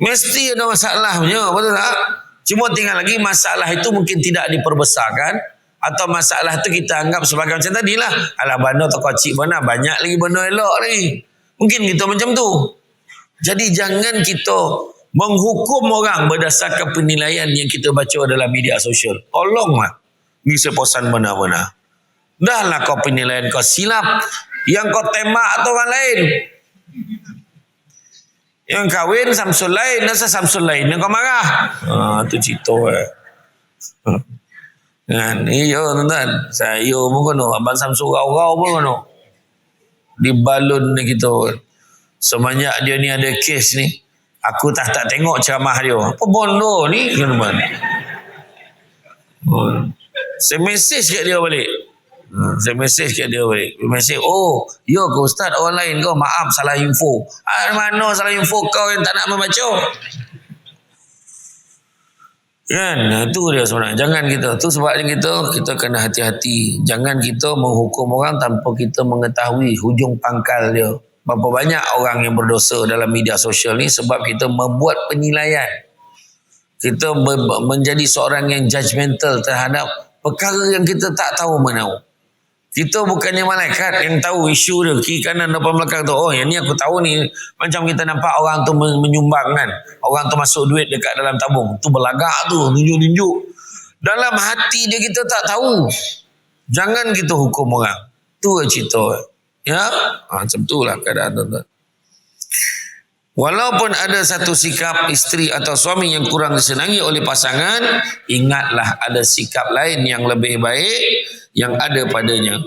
Mesti ada masalahnya, betul tak? Cuma tinggal lagi masalah itu mungkin tidak diperbesarkan. Atau masalah tu kita anggap sebagai macam tadilah. Alah benda tu kocik mana, banyak lagi benda elok lagi. Mungkin kita macam tu. Jadi jangan kita menghukum orang berdasarkan penilaian yang kita baca dalam media sosial. Tolonglah. Ni seposan mana-mana. Dahlah kau penilaian kau silap. Yang kau tembak tu orang lain. Yang kahwin Samsul lain. Nasa Samsul lain yang kau marah. Tu cerita kan. Iya tuan-tuan. Saya pun kena. Abang Samsul rau-rau pun kena. Di balon ni kita. Semenjak dia ni ada kes ni, aku tak tengok ceramah dia. Apa bondo ni? Saya mesej kat dia balik. Saya mesej kat dia balik. Mesej, oh, ya ke ustaz, orang lain kau, maaf salah info. Mana salah info, kau yang tak nak membaca. Kan, itu dia sebenarnya. Jangan kita, tu sebabnya kita kena hati-hati. Jangan kita menghukum orang tanpa kita mengetahui hujung pangkal dia. Berapa banyak orang yang berdosa dalam media sosial ni sebab kita membuat penilaian. Kita menjadi seorang yang judgemental terhadap perkara yang kita tak tahu menau. Kita bukannya malaikat yang tahu isu dia kiri kanan depan belakang tu. Oh, yang ni aku tahu ni. Macam kita nampak orang tu menyumbang kan. Orang tu masuk duit dekat dalam tabung. Tu berlagak tu, tunjuk-tunjuk. Dalam hati dia kita tak tahu. Jangan kita hukum orang. Tu cerita. Ya, macam tu lah keadaan tuan-tuan. Walaupun ada satu sikap isteri atau suami yang kurang disenangi oleh pasangan, ingatlah ada sikap lain yang lebih baik yang ada padanya.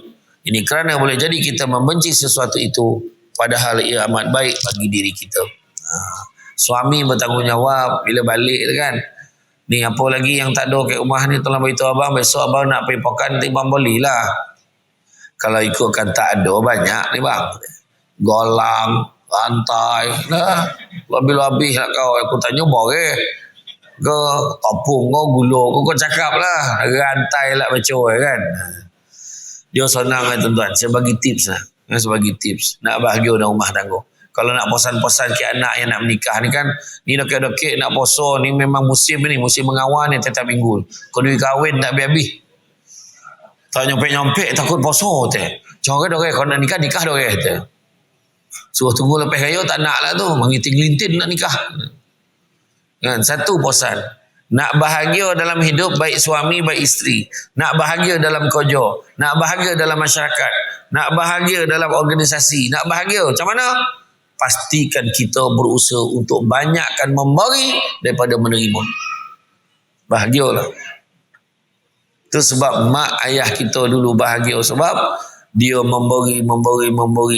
Ini kerana boleh jadi kita membenci sesuatu itu padahal ia amat baik bagi diri kita. Suami bertanggungjawab bila balik kan. Ni apa lagi yang tak ada kat rumah ni, tolong beritahu abang, besok abang nak pergi pokan nanti abang belilah. Kalau ikutkan tak ada banyak ni bang. Golang, rantai, nah, lebih-lebih lah kau. Aku tanya boleh ke topung kau, gula kau cakap lah. Rantai lah baca kan. Dia senang kan tuan-tuan. Saya bagi tips lah. Saya bagi tips. Nak bahagia dalam rumah tangga. Kalau nak posan-posan ke anak yang nak menikah ni kan, ni dekik-dekik nak poso ni memang musim ni, musim mengawal ni tiap-tiap minggu. Kau duit kahwin tak habis-habis. Tak nyompek-nyompek takut poso teh. Jangan dah kau nak nikah dah teh. Suruh tunggu lepas raya tak nak lah tu. Mengintin-lintin nak nikah. Kan? Satu posan. Nak bahagia dalam hidup baik suami baik isteri. Nak bahagia dalam kerja. Nak bahagia dalam masyarakat. Nak bahagia dalam organisasi. Nak bahagia. Macam mana? Pastikan kita berusaha untuk banyakkan memberi daripada menerima. Bahagialah. Itu sebab mak ayah kita dulu bahagia. Sebab dia memberi.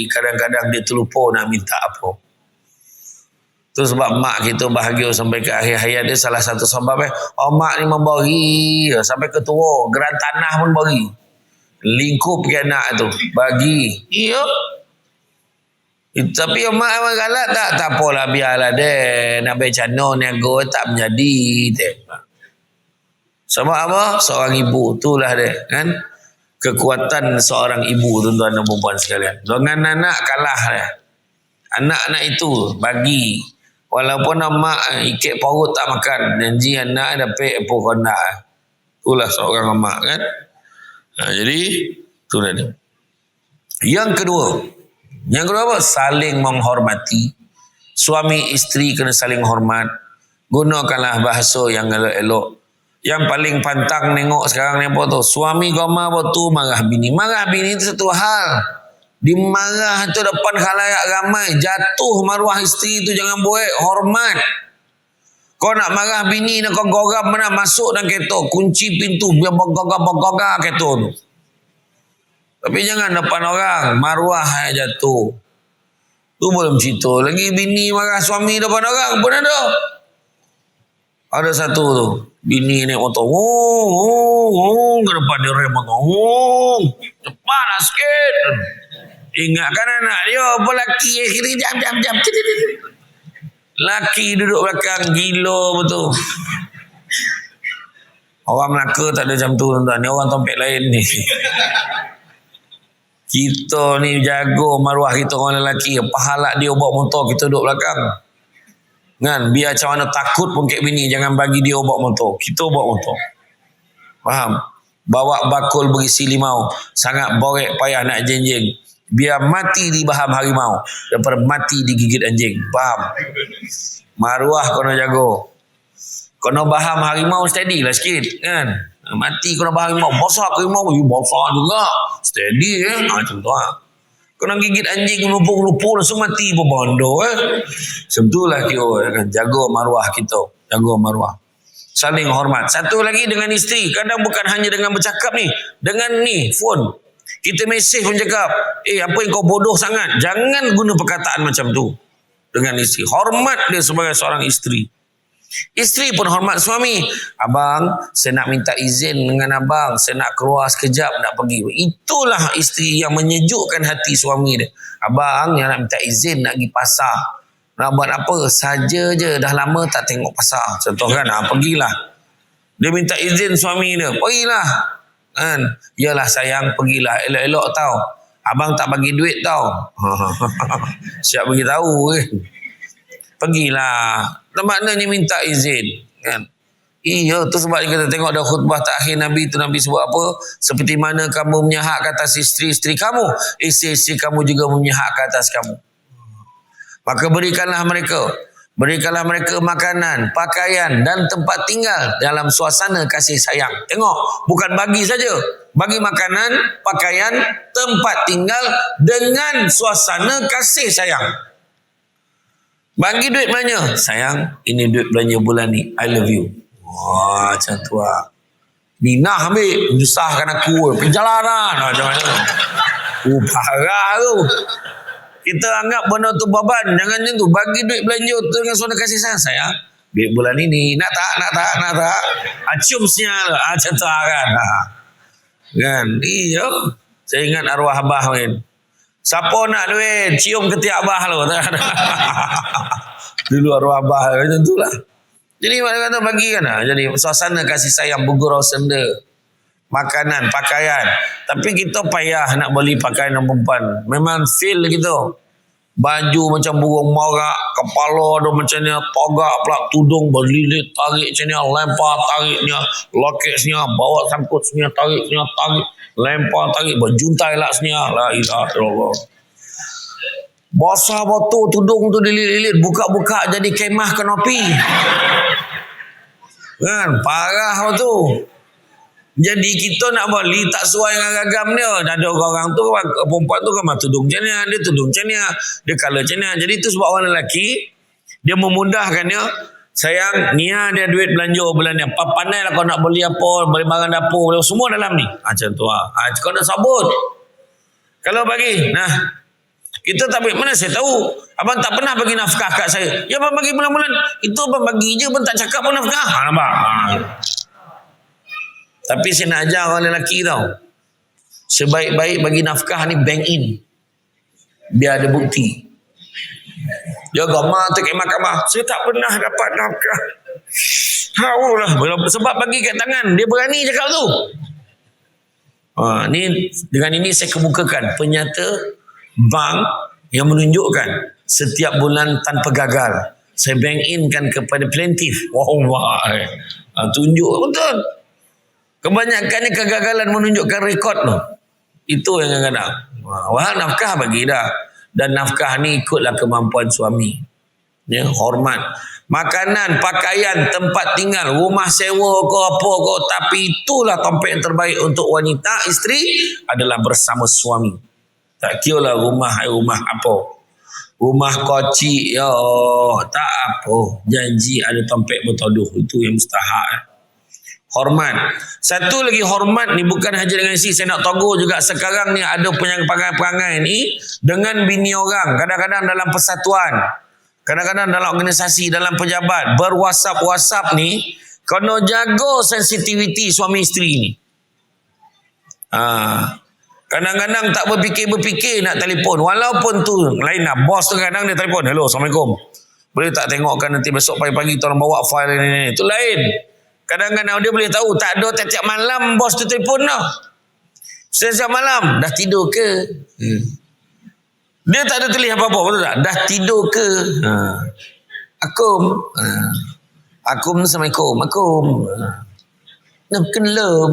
Kadang-kadang dia terlupa nak minta apa. Itu sebab mak kita bahagia sampai ke akhir hayat dia. Salah satu sebab oh mak ni memberi sampai ke tua. Geran tanah pun beri. Lingkup ke anak tu. Bagi. Iya. Tapi mak memang galak tak? Tak apalah, biarlah deh. Nak bercana niaga tak menjadi deh. Sebab apa? Seorang ibu. Itulah deh. Kan? Kekuatan seorang ibu tuan-tuan dan perempuan sekalian. Dengan anak kalah deh. Anak-anak itu bagi. Walaupun mak ikat perut tak makan. Janji anak dapat apa kena. Itulah seorang mak kan. Jadi itulah dia. Yang kedua apa? Saling menghormati. Suami isteri kena saling hormat. Gunakanlah bahasa yang elok-elok. Yang paling pantang nengok sekarang ni apa tu? Suami goma apa tu marah bini. Marah bini itu satu hal. Dimarah tu depan khalayak ramai. Jatuh maruah isteri tu jangan buat. Hormat. Kau nak marah bini nak kau goram mana masuk dalam kereta. Kunci pintu biar bergogak kereta tu. Tapi jangan depan orang. Maruah yang jatuh. Tu belum cerita. Lagi bini marah suami depan orang pun ada. Ada satu tu. Bini naik motor. Ke depan dia rem motor. Cepatlah sikit. Ingatkan anak dia. Apa laki. Jam. Laki duduk belakang. Gila betul. Orang Melaka tak ada macam tu tuan-tuan. Ni orang tempat lain ni. Kita ni jago maruah kita orang lelaki. Pahala dia bawa motor, kita duduk belakang. Kan? Biar macam mana takut pun kek bini, jangan bagi dia bawa motor. Kita bawa motor. Faham? Bawa bakul berisi limau. Sangat borek payah nak jenjeng. Biar mati di baham harimau daripada mati digigit anjing. Faham? Maruah kena jago. Kena baham harimau steady lah sikit. Kan? Mati kena baham harimau. Besar harimau. Besar juga. Steady macam tu lah. Kena gigit anjing lumpur-lumpur langsung mati pun bondo Macam tu lah kira kan. Jaga maruah kita. Jaga maruah. Saling hormat. Satu lagi dengan isteri. Kadang bukan hanya dengan bercakap ni. Dengan ni phone. Kita mesej pun cakap. Apa yang kau bodoh sangat. Jangan guna perkataan macam tu. Dengan isteri. Hormat dia sebagai seorang isteri. Isteri pun hormat suami. Abang, saya nak minta izin dengan abang. Saya nak keluar sekejap, nak pergi. Itulah isteri yang menyejukkan hati suami dia. Abang yang nak minta izin nak pergi pasar. Nak buat apa? Saja je. Dah lama tak tengok pasar. Contoh kan, pergilah. Dia minta izin suami dia. Pergilah. Kan? Yalah sayang, pergilah. Elok-elok tau. Abang tak bagi duit tau. Siap bagi tahu kan. Pergilah. Maknanya minta izin kan. Iya, tu sebab kita tengok dah khutbah terakhir Nabi tu, Nabi sebut apa? Seperti mana kamu punya hak ke atas isteri-isteri kamu, isteri-isteri kamu juga punya hak ke atas kamu. Maka berikanlah mereka makanan, pakaian dan tempat tinggal dalam suasana kasih sayang. Tengok, bukan bagi saja. Bagi makanan, pakaian, tempat tinggal dengan suasana kasih sayang. Bagi duit belanja. Sayang, ini duit belanja bulan ni. I love you. Wah, macam tu lah. Nina ambil. Menyusahkan aku. Perjalanan. Macam mana. Parah tu. Kita anggap benda tu beban. Jangan macam tu. Bagi duit belanja tu dengan suara kasih sayang. Sayang, duit bulan ini. Nak tak. Cium sinyal. Macam tu lah kan. Kan. Iya. Saya ingat arwah abah kan. Siapa nak duit? Cium ketiak abah lu. Dulu arwah abah macam tu lah. Jadi mana kata bagi kan. Jadi suasana kasih sayang, bergurau senda. Makanan, pakaian. Tapi kita payah nak beli pakaian yang perempuan. Memang feel gitu. Baju macam burung merak, kepala ada macam ni, togak pula, tudung berlilit, tarik macam ni, lempar, tariknya, loket sini, bawa sangkut sini, tarik sini, tarik, lempar, tarik, berjuntai lah sini, la ilaha illallah. Basah batu tudung tu dililit-lilit, buka-buka jadi kemah kanopi. Kan, parah tu. Jadi kita nak beli tak sesuai dengan ragam dia. Ada orang tu, perempuan tu kan tudung macam ni, dia tudung macam ni, dia colour macam ni. Jadi tu sebab orang lelaki, dia memudahkan dia. Sayang, ni dia duit belanja bulan ni. Pandai lah kau nak beli apa, beli barang dapur, semua dalam ni. Macam tu lah. Kau nak sabut. Kalau bagi, nah. Kita tak bagi, mana saya tahu. Abang tak pernah bagi nafkah kat saya. Ya abang bagi bulan-bulan. Itu abang bagi je, abang tak cakap pun nafkah. Nampak? Tapi saya nak ajar orang lelaki tau. Sebaik-baik bagi nafkah ni bank in. Biar ada bukti. Dia gamar tu kat mahkamah. Saya tak pernah dapat nafkah. Haulah. Sebab bagi kat tangan. Dia berani cakap tu. Ni, dengan ini saya kemukakan penyata bank yang menunjukkan setiap bulan tanpa gagal. Saya bank in kan kepada plaintiff. Tunjuk betul. Kebanyakannya kegagalan menunjukkan rekod tu. Itu yang kadang-kadang. Wah, nafkah bagi dah. Dan nafkah ni ikutlah kemampuan suami. Ya, hormat. Makanan, pakaian, tempat tinggal, rumah sewa ke apa ke. Tapi itulah tempat yang terbaik untuk wanita, isteri adalah bersama suami. Tak kira lah rumah apa. Rumah kocik, ya tak apa. Janji ada tempat bertodoh. Itu yang mustahak. Hormat. Satu lagi hormat ni bukan hanya dengan isteri. Saya nak tegur juga sekarang ni ada perangai-perangai ni dengan bini orang. Kadang-kadang dalam persatuan. Kadang-kadang dalam organisasi, dalam pejabat. Berwhatsapp ni. Kena jaga sensitiviti suami isteri ni. Kadang-kadang tak berfikir nak telefon. Walaupun tu lain lah. Bos tu kadang dia telefon. Hello, Assalamualaikum. Boleh tak tengokkan nanti besok pagi-pagi tolong bawa file ni. Itu lain. Kadang-kadang dia boleh tahu. Tak ada tiap-tiap malam bos tu telefon dah. Setiap malam. Dah tidur ke? Dia tak ada tulis apa-apa. Betul tak? Dah tidur ke? Akum. Akum tu Assalamualaikum. Akum. Nak kelem.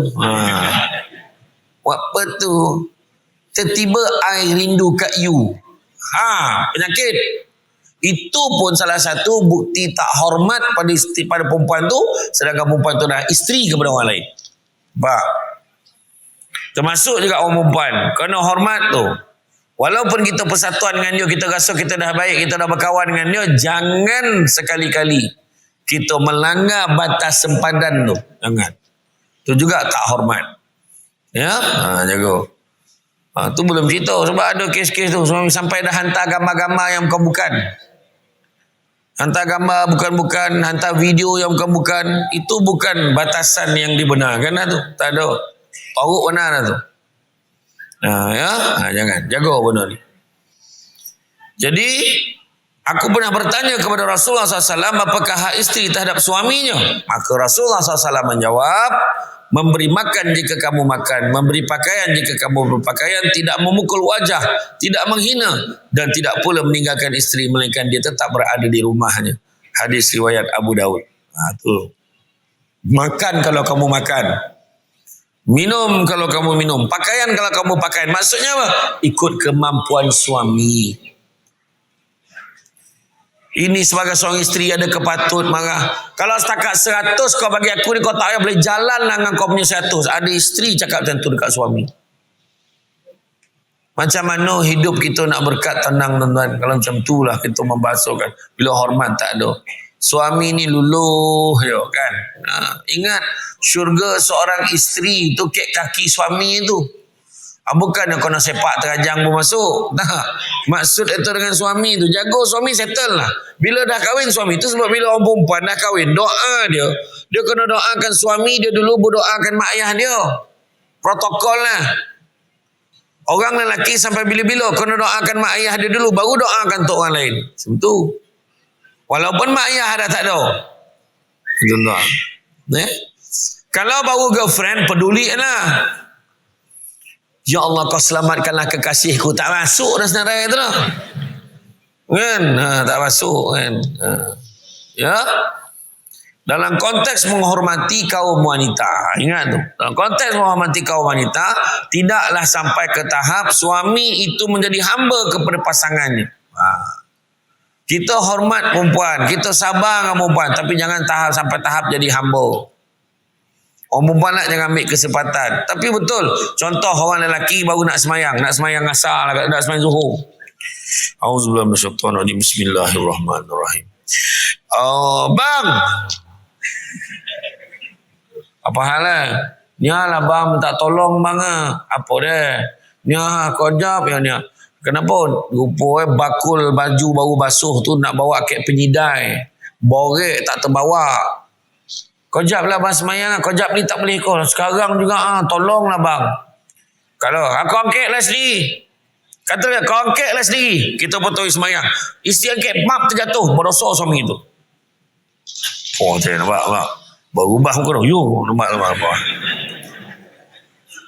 Apa tu? Tiba-tiba I rindu kat you. Penyakit. Itu pun salah satu bukti tak hormat pada perempuan tu, sedangkan perempuan tu dah isteri kepada orang lain. Faham? Termasuk juga orang perempuan. Kena hormat tu. Walaupun kita persatuan dengan dia, kita rasa kita dah baik, kita dah berkawan dengan dia, jangan sekali-kali kita melanggar batas sempadan tu. Jangan. Tu juga tak hormat. Ya? Jaga. Tu belum cerita sebab ada kes-kes tu suami sampai dah hantar gambar-gambar yang bukan. Hantar gambar bukan-bukan, hantar video yang bukan-bukan, itu bukan batasan yang dibenarkan lah tu. Tak ada. Taruh mana lah tu. Jangan. Jaga benda ni. Jadi, aku pernah bertanya kepada Rasulullah SAW, apakah hak isteri terhadap suaminya? Maka Rasulullah SAW menjawab, memberi makan jika kamu makan, memberi pakaian jika kamu berpakaian, tidak memukul wajah, tidak menghina, dan tidak pula meninggalkan isteri melainkan dia tetap berada di rumahnya. Hadis riwayat Abu Daud. Tu. Makan kalau kamu makan. Minum kalau kamu minum. Pakaian kalau kamu pakaian. Maksudnya apa? Ikut kemampuan suami. Ini sebagai seorang isteri ada kepatut marah. Kalau setakat 100 kau bagi aku ni, kau tak payah boleh jalan lah dengan kau punya 100. Ada isteri cakap macam tu dekat suami. Macam mana hidup kita nak berkat tenang tuan-tuan. Kalau macam tu lah kita membasuhkan. Bila hormat tak ada. Suami ni luluh je kan. Ingat syurga seorang isteri tu kek kaki suami tu. Bukan kau nak sepak terajang pun masuk. Tak. Maksud itu dengan suami tu, jaga suami settle lah. Bila dah kahwin suami tu, sebab bila orang perempuan dah kahwin, doa dia. Dia kena doakan suami dia dulu, berdoakan mak ayah dia. Protokol lah. Orang lelaki sampai bila-bila kena doakan mak ayah dia dulu, baru doakan untuk orang lain. Macam tu. Walaupun mak ayah dah tak ada. Itu doa. Kalau baru girlfriend, pedulilah. Ya Allah, kau selamatkanlah kekasihku. Tak masuk dah senarai tu lah. Kan? Tak masuk kan? Ya? Dalam konteks menghormati kaum wanita. Ingat tu. Dalam konteks menghormati kaum wanita, tidaklah sampai ke tahap suami itu menjadi hamba kepada pasangannya. Kita hormat perempuan. Kita sabar dengan perempuan. Tapi jangan sampai tahap jadi hamba. Orang perempuan nak jangan ambil kesempatan. Tapi betul. Contoh orang lelaki baru nak semayang. Nak semayang asar lah. Nak semayang zuhur. Auzubillahi minasyaitonirrajim. Bismillahirrahmanirrahim. Bang. Apa hal lah? Ni lah bang minta tolong bang lah. Apa dia? Ni lah kau jawab ya ni. Kenapa? Rupa bakul baju baru basuh tu nak bawa kek penyidai. Borek tak terbawa. Kau jap lah bang semayang. Kau jap ni tak boleh kau. Sekarang juga tolonglah bang. Kalau aku angkat lah sendiri. Kata dia kau angkat lah sendiri. Kita potong semayang. Isteri angkat map terjatuh. Berdosa suami tu. Saya nampak. Berubah muka tu. Nampak.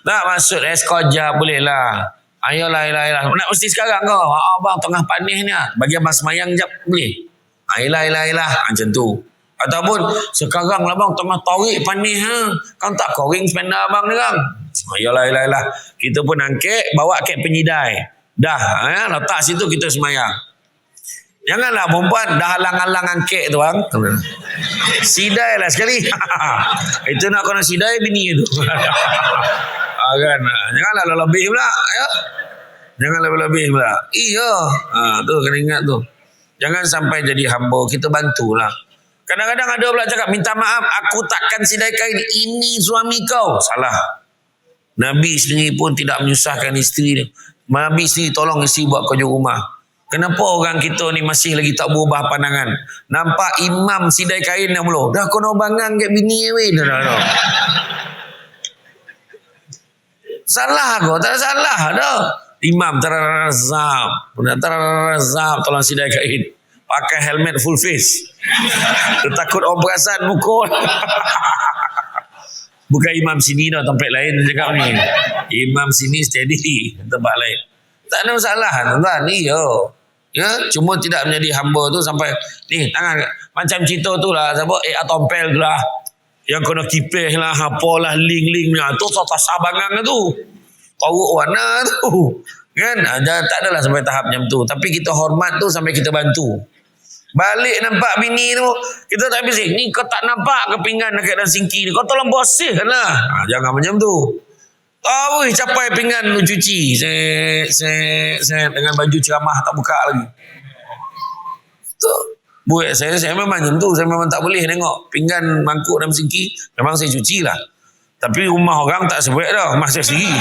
Tak maksud kau jap boleh lah. Ayolah. Nak mesti sekarang kau. Bang tengah panis ni. Bagi abang semayang jap boleh. Ayolah. Macam tu. Ataupun sekarang lah bang tengah tarik panis kan tak koring sepeda abang ni kan. Ayolah. Kita pun angkat bawa kek penyidai. Dah letak situ kita semayang. Janganlah perempuan dah halang-halang angkat tu bang. Sidai lah sekali. Itu nak kena sidai bini tu. Kan. Janganlah lebih pula ya. Jangan lebih pula. Iya. Tu kena ingat tu. Jangan sampai jadi hamba. Kita bantulah. Kadang-kadang ada pula cakap, minta maaf, aku takkan sidai kain. Ini suami kau. Salah. Nabi sendiri pun tidak menyusahkan isteri dia. Nabi sendiri tolong isteri buat kerja rumah. Kenapa orang kita ni masih lagi tak berubah pandangan? Nampak imam sidai kain dah mula. Dah kena bangang kat bini weh. Dah. Salah kau. Tak ada salah dah. Imam terazam tolong sidai kain. Pakai helmet full face. Takut orang perasan mukul. Bukan imam sini dah, tempat lain cakap ni. Imam sini steady, tempat lain. Tak ada masalah tuan-tuan. Ya, cuma tidak menjadi hamba tu sampai ni tangan macam cerita tu lah siapa atompel tu lah. Yang kena kipeh lah, apalah link-link ni. Tu tak sabangan tu. Tahu warna tu. Kan? Tak adalah sampai tahap macam tu. Tapi kita hormat tu sampai kita bantu. Balik nampak bini tu, kita tak habis. Ni kau tak nampak ke pinggan dekat dalam singki ni? Kau tolong bersihkan lah. Jangan macam tu. Tahu capai pinggan tu cuci. Saya dengan baju ceramah tak buka lagi. Tu. Buat saya memang macam tu. Saya memang tak boleh tengok pinggan mangkuk dalam singki. Memang saya cuci lah. Tapi rumah orang tak sebaik dah. Rumah saya sendiri.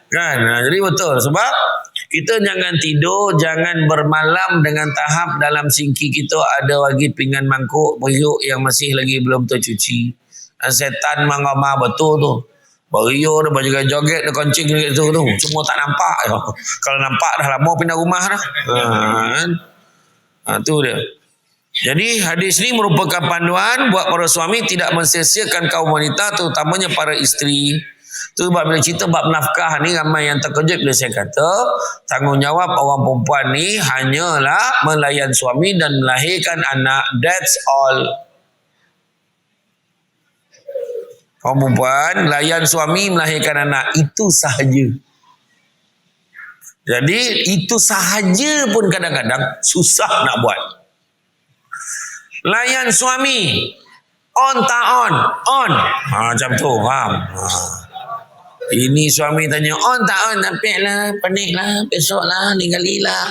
Kan? Jadi betul. Sebab Kita jangan tidur, jangan bermalam dengan tahap dalam singki kita ada lagi pinggan mangkuk periuk yang masih lagi belum tercuci. Setan mengomah betul tu. Beriuk dia baju joget dia kencing gitu tu. Cuma tak nampak. Kalau nampak dah lama pindah rumah dah. Tu dia. Jadi hadis ni merupakan panduan buat para suami tidak mensia-siakan kaum wanita, terutamanya para isteri. Tu sebab bila cerita bab nafkah ni ramai yang terkejut bila saya kata tanggungjawab orang perempuan ni hanyalah melayan suami dan melahirkan anak. That's all. Orang perempuan layan suami melahirkan anak, itu sahaja. Jadi itu sahaja pun kadang-kadang susah nak buat. Layan suami on tak on macam tu, faham? Ini suami tanya on tak on, tapi lah penik lah, besok lah, ninggalilah.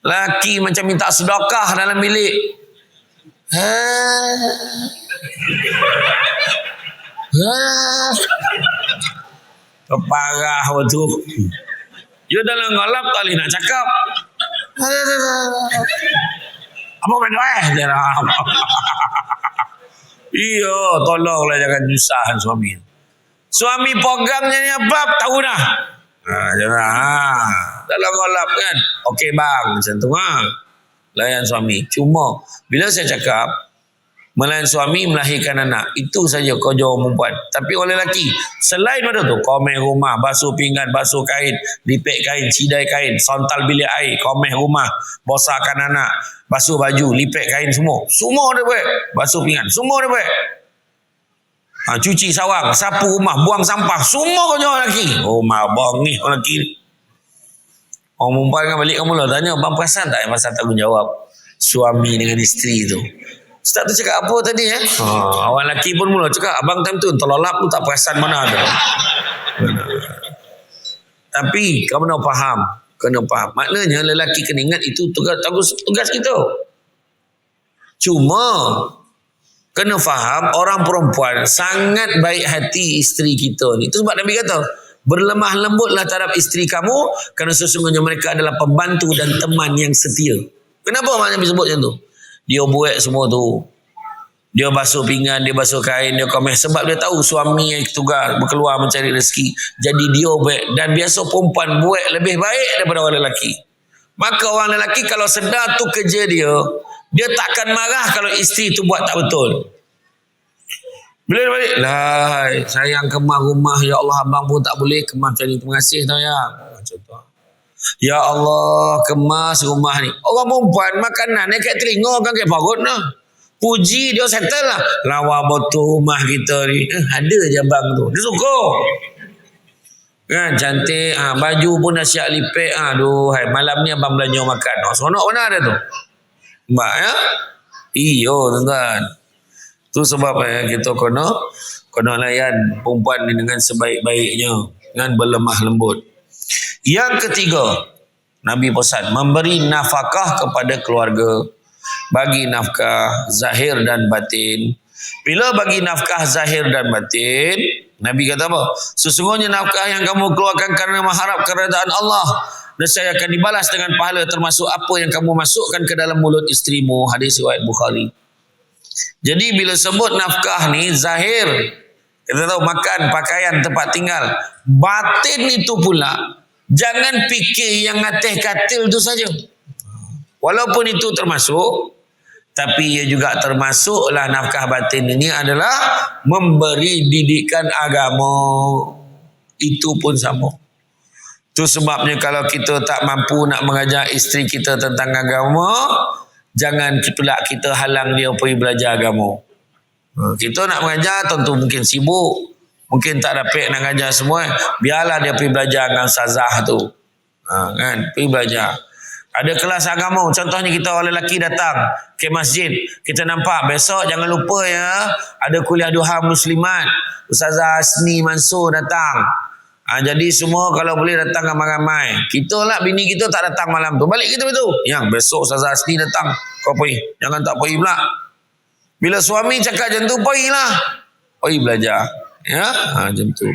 Laki macam minta sedekah dalam bilik. Keparah tu. Dia dalam galap tak boleh nak cakap. Apa benda dia nak? Iya, tolonglah jangan nyusahkan suami. Suami pegangnya ni apa? Tahu dah. Jangan. Dalam galap kan. Okey bang, macam tu layan suami. Cuma bila saya cakap melayan suami melahirkan anak, itu saja kerja orang perempuan. Tapi oleh lelaki, selain pada tu, komeh rumah, basuh pinggan, basuh kain, lipet kain, cidai kain, sontal bilik air, komeh rumah, bosakkan anak, basuh baju, lipet kain, semua dia buat. Basuh pinggan, semua dia buat. Cuci sawang, sapu rumah, buang sampah, semua kerja lelaki. Oh mabang ni lelaki ni. Orang perempuan kan balik kamu lah tanya, bang perasan tak pasal tanggungjawab suami dengan isteri tu? Ustaz tu cakap apa tadi orang lelaki pun mula cakap, abang time tu terlolap tu tak perasan mana ada. Tapi kamu kena faham. Maknanya lelaki kena ingat itu tugas kita. Cuma kena faham orang perempuan sangat baik hati isteri kita ni. Itu sebab Nabi kata, berlemah lembutlah terhadap isteri kamu kerana sesungguhnya mereka adalah pembantu dan teman yang setia. Kenapa Nabi sebut macam tu? Dia buat semua tu. Dia basuh pinggan, dia basuh kain, dia komeh. Sebab dia tahu suami yang tugas berkeluar mencari rezeki. Jadi dia buat. Dan biasa perempuan buat lebih baik daripada orang lelaki. Maka orang lelaki kalau sedar tu kerja dia takkan marah kalau isteri tu buat tak betul. Bila dia balik, lah sayang kemah rumah, ya Allah abang pun tak boleh kemah macam ni, terima kasih tau ya. Contoh. Ya Allah, kemas rumah ni. Orang perempuan makanan ni kat telinga kan kat parut lah. Puji dia settle lah. Lawa betul rumah kita ni. Ada je abang tu. Dia suka. Kan cantik. Baju pun dah siap lipet. Aduh, malam ni abang belanja makan. Seronok mana ada tu? Mbak ya? Iyo tuan-tuan. Tu sebab kita kena layan perempuan ni dengan sebaik-baiknya. Dengan berlemah lembut. Yang ketiga, Nabi pesan memberi nafkah kepada keluarga, bagi nafkah zahir dan batin. Bila bagi nafkah zahir dan batin, Nabi kata apa? Sesungguhnya nafkah yang kamu keluarkan kerana mengharap keredaan Allah, dan saya akan dibalas dengan pahala termasuk apa yang kamu masukkan ke dalam mulut isterimu. Hadis riwayat Bukhari. Jadi bila sebut nafkah ni zahir, kita tahu makan, pakaian, tempat tinggal. Batin itu pula jangan fikir yang atas katil tu saja. Walaupun itu termasuk, tapi ia juga termasuklah nafkah batin ini adalah memberi didikan agama. Itu pun sama. Itu sebabnya kalau kita tak mampu nak mengajar isteri kita tentang agama, jangan pula kita halang dia pergi belajar agama. Kita nak mengajar tentu mungkin sibuk, mungkin tak dapat nak ajar semua. Biarlah dia pergi belajar dengan ustazah tu. Kan? Pergi belajar. Ada kelas agama. Contohnya kita orang lelaki datang ke masjid. Kita nampak besok jangan lupa ya. Ada kuliah duha muslimat. Ustazah Asni Mansur datang. Jadi semua kalau boleh datang ramai-ramai. Kita lah bini kita tak datang malam tu. Balik kita betul. Yang besok Ustazah Asni datang. Kau pergi. Jangan tak pergi pula. Bila suami cakap macam tu, pergilah. Pergi belajar. Ya, macam tu.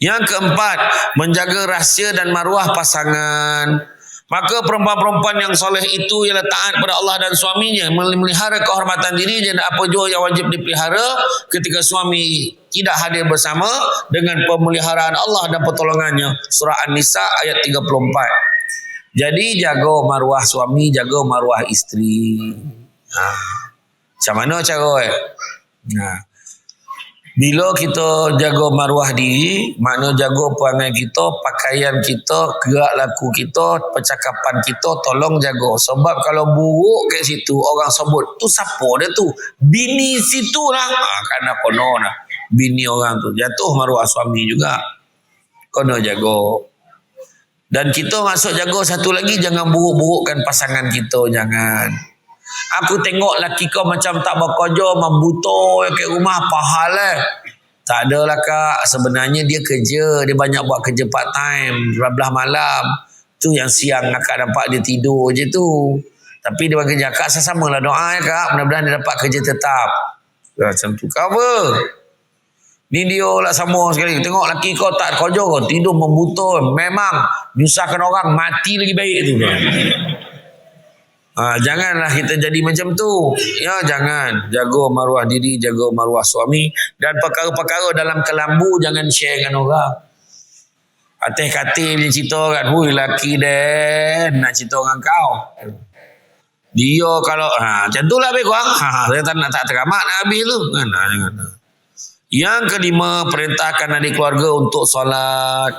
Yang keempat, menjaga rahsia dan maruah pasangan. Maka perempuan-perempuan yang soleh itu ialah taat pada Allah dan suaminya, memelihara kehormatan dirinya dan apa jua yang wajib dipelihara ketika suami tidak hadir bersama dengan pemeliharaan Allah dan pertolongannya. Surah An-Nisa ayat 34. Jadi jaga maruah suami, jaga maruah isteri. Macam mana cara? Bila kita jaga maruah diri, makna jaga perangai kita, pakaian kita, gerak laku kita, percakapan kita, tolong jaga. Sebab kalau buruk kat situ, orang sebut, tu siapa dia tu? Bini situ lah. Kerana kono lah. Bini orang tu. Jatuh maruah suami juga. Kono jaga. Dan kita masuk jaga satu lagi, jangan buruk-burukkan pasangan kita. Jangan. Aku tengok laki kau macam tak bekerja, membuto kat rumah, apa hal Tak adalah kak, sebenarnya dia kerja, dia banyak buat kerja part time, belah malam. Tu yang siang akak dapat dia tidur je tu. Tapi dia bekerja, kak sesamalah doa ya kak, mudah-mudahan dia dapat kerja tetap. Macam tu cover. Ni dia lah sama sekali. Tengok laki kau tak kerja, kau tidur membuto, memang nyusahkan orang, mati lagi baik tu. Janganlah kita jadi macam tu. Ya, jangan. Jaga maruah diri, jaga maruah suami. Dan perkara-perkara dalam kelambu jangan share dengan orang. Atas katil dia cerita kan, hui laki dia nak cerita dengan kau. Dia kalau macam tu lah lebih kurang. Saya tak teramat nak habis tu. Jangan. Yang kelima, perintahkan adik keluarga untuk solat.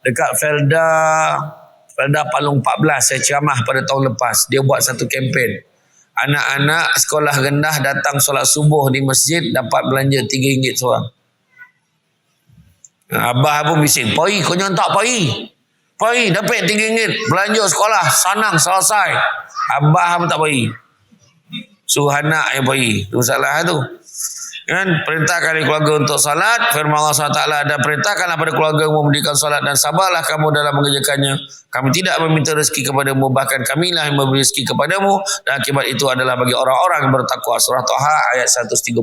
Dekat Felda Palung 14 saya ceramah pada tahun lepas. Dia buat satu kempen. Anak-anak sekolah rendah datang solat subuh di masjid dapat belanja RM3 seorang. Abah pun bising. Pai, kau jangan tak pai. Pai dapat RM3 belanja sekolah. Senang selesai. Abah pun tak pai. Suruh anak yang pai. Itu masalah tu. Kan, perintahkan keluarga untuk salat. Firman Allah SWT ada, perintahkanlah pada keluarga memberikan salat dan sabarlah kamu dalam mengerjakannya. Kami tidak meminta rezeki kepadamu, bahkan kamilah yang memberi rezeki kepadamu, dan akibat itu adalah bagi orang-orang yang bertakwa. Surah Taha ayat 132.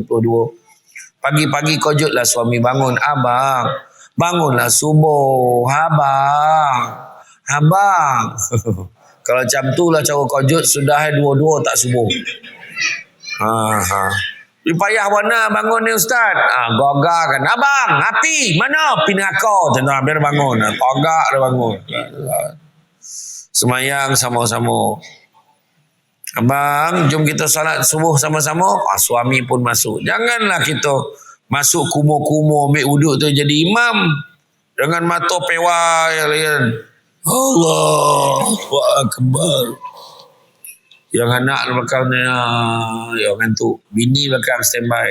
Pagi-pagi kojutlah suami bangun. Abang, bangunlah subuh. Abang. Kalau macam tu lah cara kojut, sudah dua-dua tak subuh. Payah warna bangun ni ustaz. Gogak kan. Abang, api mana? Pinakau. Tentang biar bangun. Gogak dia bangun. Semayang sama-sama. Abang, jom kita salat subuh sama-sama. Suami pun masuk. Janganlah kita masuk kumuh-kumuh ambil wuduk tu jadi imam. Dengan mata pewai. Allahu Akbar. Yang anak belakang yang ngantuk. Bini belakang standby.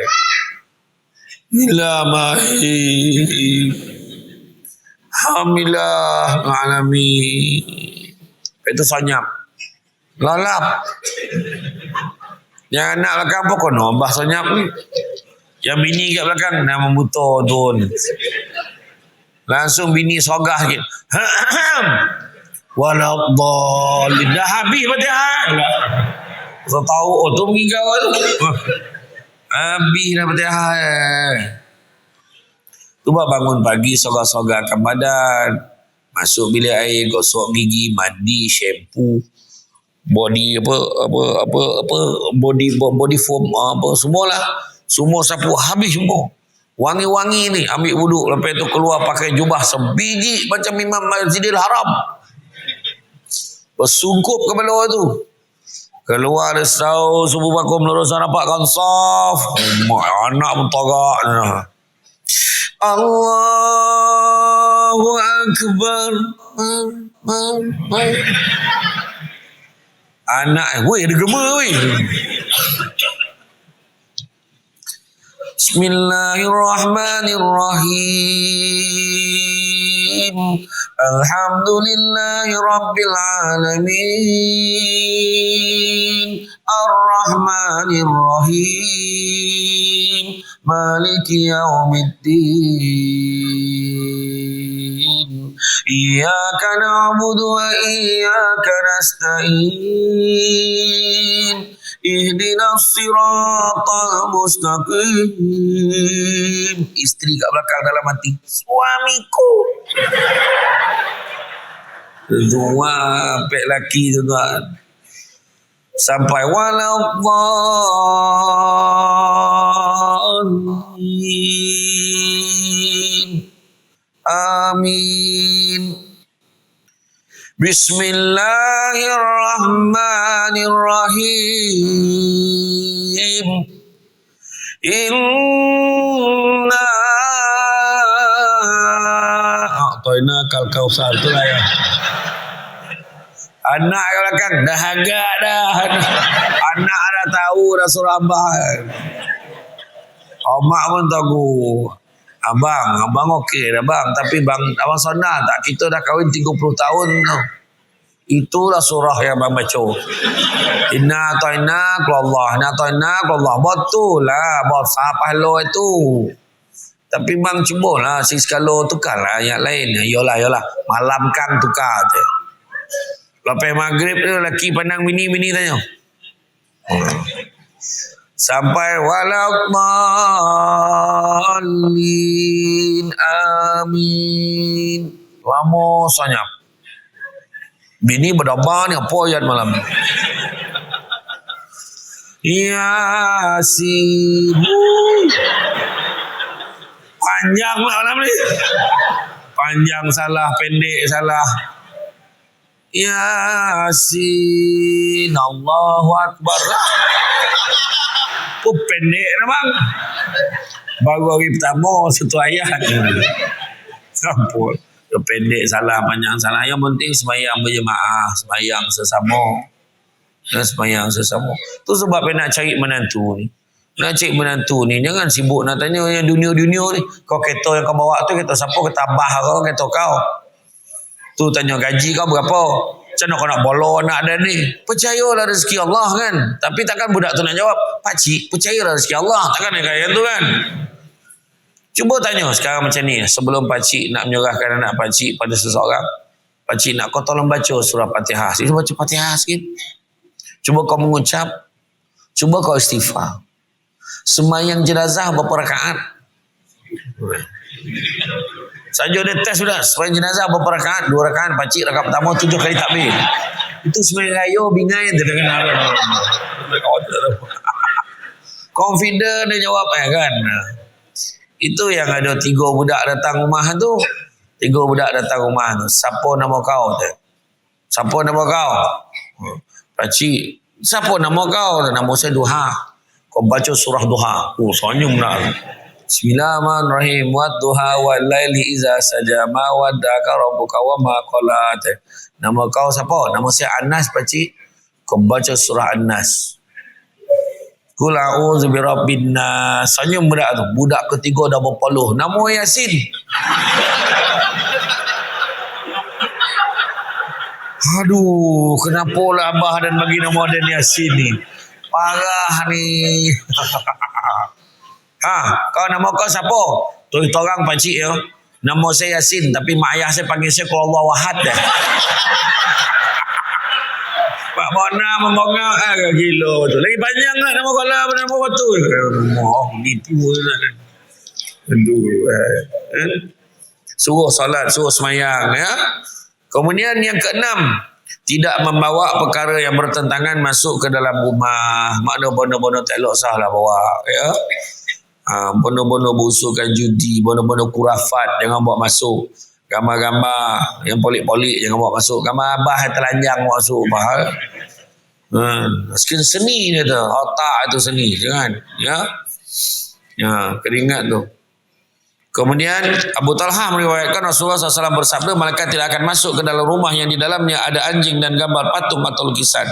Ila mahi hamilah alami. Itu senyap. Lalap. Yang anak belakang pun kau nombah senyap ni. Yang bini kat belakang nak membutuh turun. Langsung bini sogah sikit. Waladhdallin. Dah habis Fatihah. Saya tahu tu mengigau tu. Habis dah Fatihah. Tu buat bangun pagi, sogar-sogarkan badan. Masuk bilik air, gosok gigi, mandi, shampoo, body body foam semualah. Semua sapu habis semua. Wangi-wangi ni ambil wuduk, lepas tu keluar pakai jubah sebiji macam Imam Masjidil Haram. Bersungkup kepala tu. Keluar dia tahu subuh bakum lurusan rapatkan saf. Anak pun tagak. Allahu Akbar. Anak, weh ada gema weh. Bismillahirrahmanirrahim. Alhamdulillahi Rabbil Alamin. Ar-Rahmanir-Rahim. Maliki Yawmiddin. Iyyaka na'budu wa iyyaka nasta'in. ihdinas siratal mustaqim. Isteri kat belakang dalam hati, suamiku. Dua pek laki tu tuan. Sampai walau dhalin. Amin. Bismillahirrahmanirrahim. Inna a'tayna kal kausar, itulah ya. Anak belakang dah agak dah. Anak dah tahu dah surah abang. Mak pun tahu. Abang okey dah bang. Tapi bang, abang sadar tak kita dah kahwin 30 tahun tu. Itulah surah yang abang baca. Inna ta'ina Allah. Inna ta'ina Allah. Betul lah. Bahasa pahala itu. Tapi bang cubalah. Sekali tukarlah ayat lain. Yolah. Malam kan tukar je. Lepas maghrib tu lelaki pandang bini tanya. Sampai walau dhalin. Amin. Lama senyap. Bini berdoa ni apa ayat malam ni? Yasin. Panjang lah malam ni. Panjang salah, pendek salah. Yasin. Allahu Akbar. Pendek lah bang. Baru hari pertama satu ayat. Sampul. Pendek salah, panjang salah. Yang penting sembahyang berjemaah, sembahyang sesama. Dan sembahyang sesama. Tu sebab nak cari menantu ni. Nak cari menantu ni, jangan sibuk nak tanya yang dunia-dunia ni. Kau kereta yang kau bawa tu kereta siapa? Kereta abah kau, kereta kau. Tu tanya gaji kau berapa? Macam mana kau nak bolo nak ada ni? Percayalah rezeki Allah kan. Tapi takkan budak tu nak jawab, pakcik percayalah rezeki Allah. Takkan nak kaya tu kan. Cuba tanya sekarang macam ni. Sebelum pakcik nak menyerahkan anak pakcik pada seseorang, pakcik nak kau tolong baca surah Fatihah. Cuba baca Fatihah sikit. Cuba kau mengucap. Cuba kau istighfar. Sembahyang jenazah berapa rakaat? Saja dia test sudah. Sembahyang jenazah berapa rakaat? 2 rakaat. Pakcik rakaat pertama 7 kali takbir. Itu sembahyang raya bingai dia dengan arah. Confident dia jawab kan. Itu yang ada 3 budak datang rumah tu. 3 budak datang rumah tu. Siapa nama kau tu? Siapa nama kau? Pakcik, siapa nama kau? Nama saya Duha. Kau baca surah Duha. Oh, senyum nak. Bismillahirrahmanirrahim. Wadduha wal laili iza saja ma waddaka rabbuka wa ma qala. Nama kau siapa? Nama saya Anas pakcik. Kau baca surah An-Nas. Qul a'udzu birabbin nas. Senyum budak tu. Budak ketiga dah berpeluh. Nama Yasin. Aduh, kenapalah abah dan bagi nama dan Yasin ni? Parah ni. Kau nama kau siapa? Tu orang pakcik ya. Nama saya Yasin tapi mak ayah saya panggil saya Allah Wahad dah. Pak Bona membongak gila tu. Lagi panjang lah nama kau lah nama betul. Nipu lah. Suruh solat, suruh semayang ya. Kemudian yang keenam, tidak membawa perkara yang bertentangan masuk ke dalam rumah. Makna bono-bono tak elok sah lah bawa ya. Bono-bono berusulkan judi, bono-bono kurafat jangan bawa masuk. Gambar-gambar yang polik-polik jangan bawa masuk. Gambar abah yang telanjang bawa masuk. Seni dia tu. Otak itu seni. Jangan. Ya, keringat tu. Kemudian Abu Talha meriwayatkan Rasulullah SAW bersabda, malaikat tidak akan masuk ke dalam rumah yang di dalamnya ada anjing dan gambar patung atau lukisan.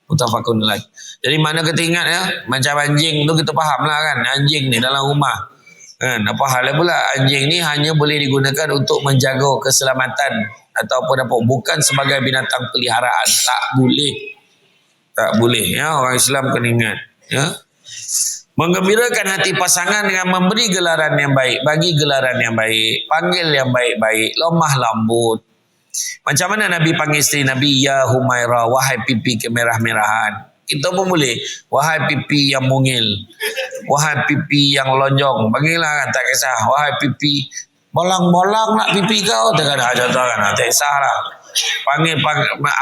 Mutafakun alaih. Jadi mana kita ingat ya, macam anjing tu kita faham lah kan, anjing ni dalam rumah. Apa hal pula anjing ni hanya boleh digunakan untuk menjaga keselamatan ataupun apa, bukan sebagai binatang peliharaan. Tak boleh ya, orang Islam kena ingat ya. Menggembirakan hati pasangan dengan memberi gelaran yang baik, bagi gelaran yang baik, panggil yang baik-baik, lemah lembut. Macam mana Nabi panggil isteri Nabi, ya Humaira, wahai pipi kemerah-merahan. Kita pun boleh. Wahai pipi yang mungil, wahai pipi yang lonjong, panggillah kan, tak kisah. Wahai pipi bolang-bolang nak pipi kau, tak ada contoh kan, tak kisahlah. Panggil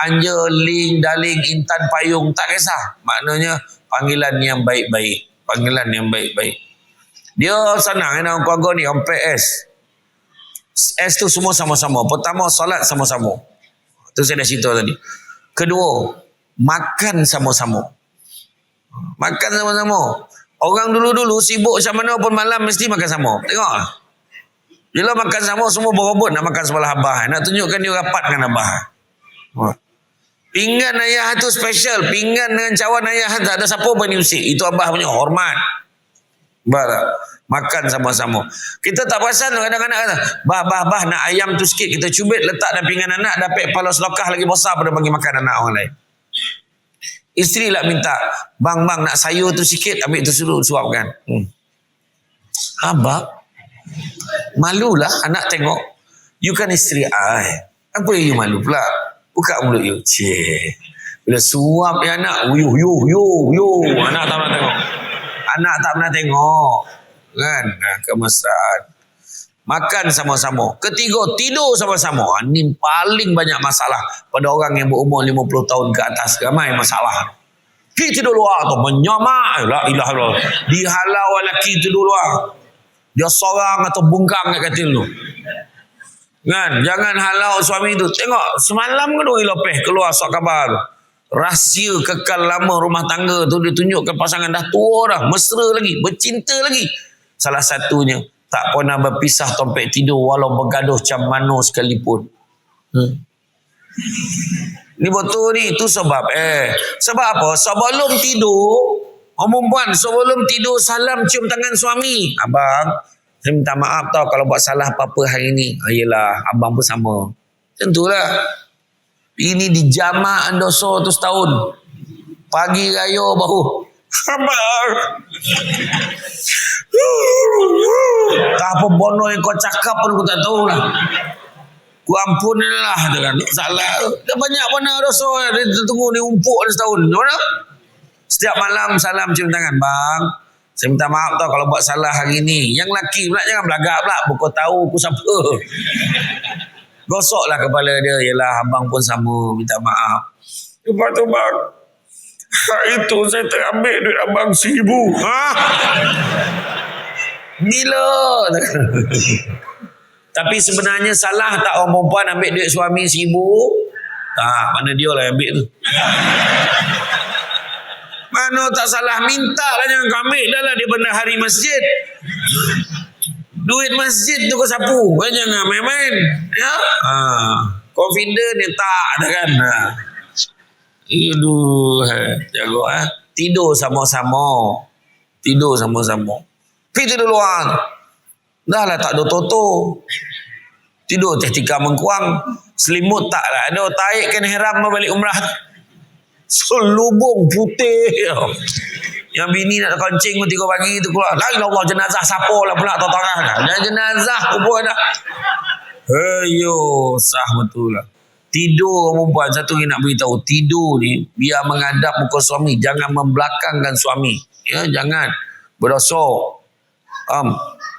anja, ling, daling, intan, payung, tak kisah. Maknanya panggilan yang baik-baik, panggilan yang baik-baik. Dia senang orang keluarga ni, orang PS. S tu semua sama-sama. Pertama, solat sama-sama. Tu saya dah cerita tadi. Kedua, makan sama-sama. Makan sama-sama. Orang dulu-dulu sibuk macam mana pun malam mesti makan sama. Tengok. Bila makan sama semua berebut nak makan sebelah abah. Nak tunjukkan dia rapat dengan abah. Pinggan ayah tu special. Pinggan dengan cawan ayah tak ada siapa pun diusik. Itu abah punya hormat. Barak. Makan sama-sama. Kita tak perasan kadang-kadang kata, bah nak ayam tu sikit, kita cubit letak dalam pinggan anak, dapat kepala selokah lagi besar pada bagi makan anak orang lain. Isteri lah minta, bang nak sayur tu sikit, ambil tu suapkan. Abang malulah anak tengok. You kan isteri I. Apa yang you malu pula? Buka mulut you. Cik. Bila suap ya anak, yo. Anak tak pernah tengok. Anak tak pernah tengok. Kan? Kemesraan. Makan sama-sama. Ketiga, tidur sama-sama. Ini paling banyak masalah pada orang yang berumur 50 tahun ke atas. Ramai masalah. Kita tidur luar tu menyamak. La ilaha illallah. Dihalau lelaki tidur luar. Dia sorang atau bungkam kat katil tu. Kan? Jangan halau suami tu. Tengok, semalam ke 2 hari lepas keluar sok khabar tu. Rahsia kekal lama rumah tangga tu dia tunjukkan pasangan dah tua dah, mesra lagi, bercinta lagi. Salah satunya tak pernah berpisah tempat tidur walau bergaduh macam mana sekalipun. Ni betul ni, tu sebab sebab apa? Sebelum tidur, perempuan sebelum tidur salam cium tangan suami. Abang, saya minta maaf tau kalau buat salah apa-apa hari ni. Ayolah, abang pun sama. Tentulah. Ini dijamaah dosa tu setahun. Pagi raya baru. Abang. Tak apa bono yang kau cakap pun aku tak tahu lah. Ku ampun lah. Salah. Dah banyak mana dosa. Dia tunggu ni umpuk ni setahun. Mana? Setiap malam salam cium tangan. Bang, saya minta maaf tau kalau buat salah hari ni. Yang laki pula jangan belagak pula. Kau tahu aku siapa. Gosoklah kepala dia. Yelah abang pun sama. Minta maaf. Lepas tu bang, hari itu saya terambil duit abang 1,000. Bila? Tapi sebenarnya salah tak orang perempuan ambil duit suami 1,000? Tak, mana dia lah ambil tu. Mana tak salah, minta lah jangan kau ambil dah lah daripada hari masjid. Duit masjid tu kau sapu. Kau jangan main-main. Ya? Confident ni tak ada kan. Jago tidur sama-sama. Tidur sama-sama. Pergi tidur luar. Dah lah tak ada toto. Tidur tikam mengkuang. Selimut tak lah ada. Taikkan ihram balik umrah. Selubung putih. Yang bini nak kencing pun 3 pagi tu keluar. La ilallah, jenazah siapa lah pula tak tahu dah. Jenazah pun dah. Ayo, sah betul lah. Tidur perempuan, satu yang nak beritahu, tidur ni biar menghadap muka suami, jangan membelakangkan suami. Ya, jangan berdosa.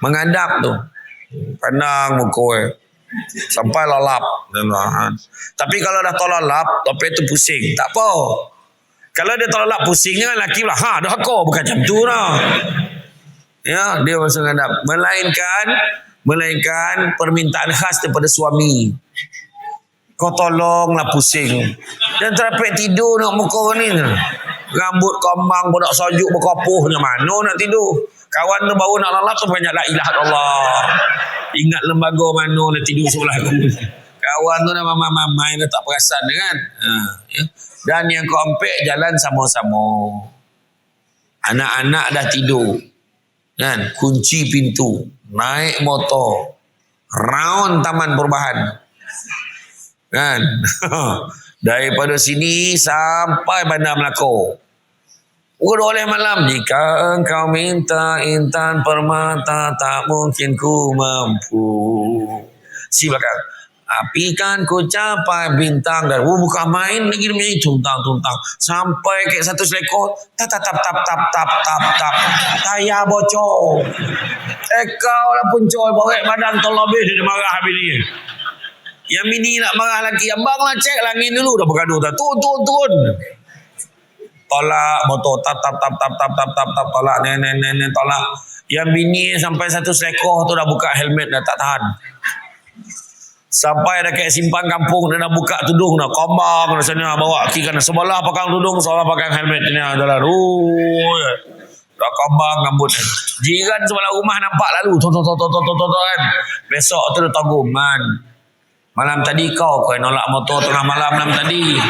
Menghadap tu. Pandang muka sampai lalap. Tapi kalau dah terlalap, topik tu pusing. Tak apa. Kalau dia terlalap pusing, jangan lelaki pula. Dah kau bukan macam tu lah. Ya, dia masuk menghadap. Melainkan permintaan khas daripada suami. Kau tolonglah pusing. Dan terapik tidur nak muka ni. Rambut kambang, budak sajuk berkapuh. Macam mana nak tidur? Kawan tu baru nak lalap tu banyak la ilaha illallah. Ingat lembaga mana nak tidur sebelah aku. Kawan tu dah mamai dah tak perasan kan. Ya. Dan yang keempat jalan sama-sama. Anak-anak dah tidur. Kan? Kunci pintu. Naik motor. Round taman perubahan. Kan? Daripada sini sampai Bandar Melaka. Bukan oleh malam. Jika engkau minta intan permata, tak mungkin ku mampu. Si belakang. Apikan ku capai bintang dan bukan main lagi ni tuntang sampai ke satu selekor tap tap tap tap tap tap tap tap tayar bocor. Kau lah puncoy bawek badan terlebih dia marah habis ni. Yang bini nak marah lagi, abang lah cek langit dulu dah bergaduh dah. Turun. Tolak motor tap tap tap tap tap tap tap tap tolak nenek tolak. Yang bini sampai satu selekor tu dah buka helmet dah tak tahan. Sampai dekat simpang kampung dia dah buka tudung dah. Kambang rasanya bawa kiri kanan. Sebelah pakai tudung, sebelah pakai helmet ni adalah. Dah kambang rambut. Jiran sebelah rumah nampak lalu. Kan. Besok tu dia tangguh. Man. Malam tadi kau nolak motor tengah malam tadi.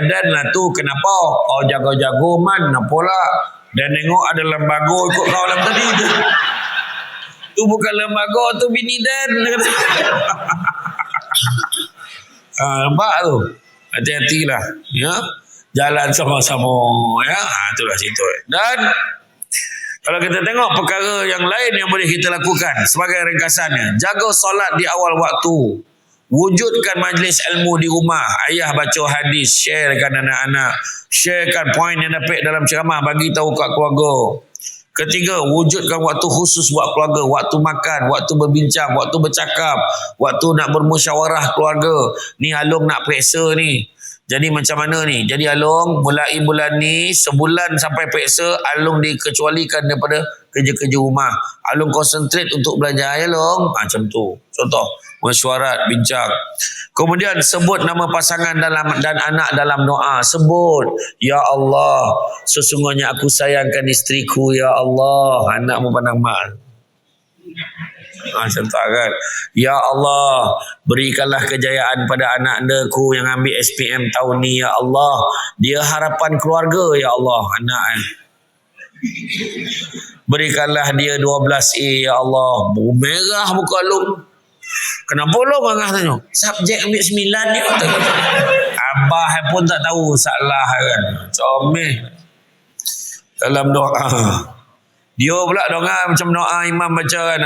Edan lah tu. Kenapa? Kau jago-jago man. Napola. Dan tengok ada lembaga ikut kau malam tadi tu. Tu bukan lembaga, tu bini Dan. Nampak tu? Hati-hatilah. Ya? Jalan sama-sama. Ya? Itulah situ. Dan kalau kita tengok perkara yang lain yang boleh kita lakukan sebagai ringkasannya. Jaga solat di awal waktu. Wujudkan majlis ilmu di rumah. Ayah baca hadis. Sharekan anak-anak. Sharekan poin yang dapat dalam ceramah. Bagi tahu kat keluarga. Ketiga, wujudkan waktu khusus buat keluarga. Waktu makan, waktu berbincang, waktu bercakap, waktu nak bermusyawarah keluarga. Ni Along nak periksa ni. Jadi macam mana ni? Jadi Along mulai bulan ni, sebulan sampai periksa, Along dikecualikan daripada kerja-kerja rumah. Along konsentrate untuk belajar Along. Macam tu. Contoh, mesyuarat, bincang. Kemudian sebut nama pasangan dan anak dalam doa. Sebut, Ya Allah, sesungguhnya aku sayangkan isteriku, Ya Allah. Anak pandang mak. Macam tu kan. Ya Allah, berikanlah kejayaan pada anak anakku yang ambil SPM tahun ni, Ya Allah. Dia harapan keluarga, Ya Allah. Anak berikanlah dia 12A, Ya Allah. Merah muka Long. Kenapa Long Angah tanya? Subjek ambil 9 ni. Abah pun tak tahu salah kan. Comel. Dalam doa. Dia pula doa macam doa imam baca kan.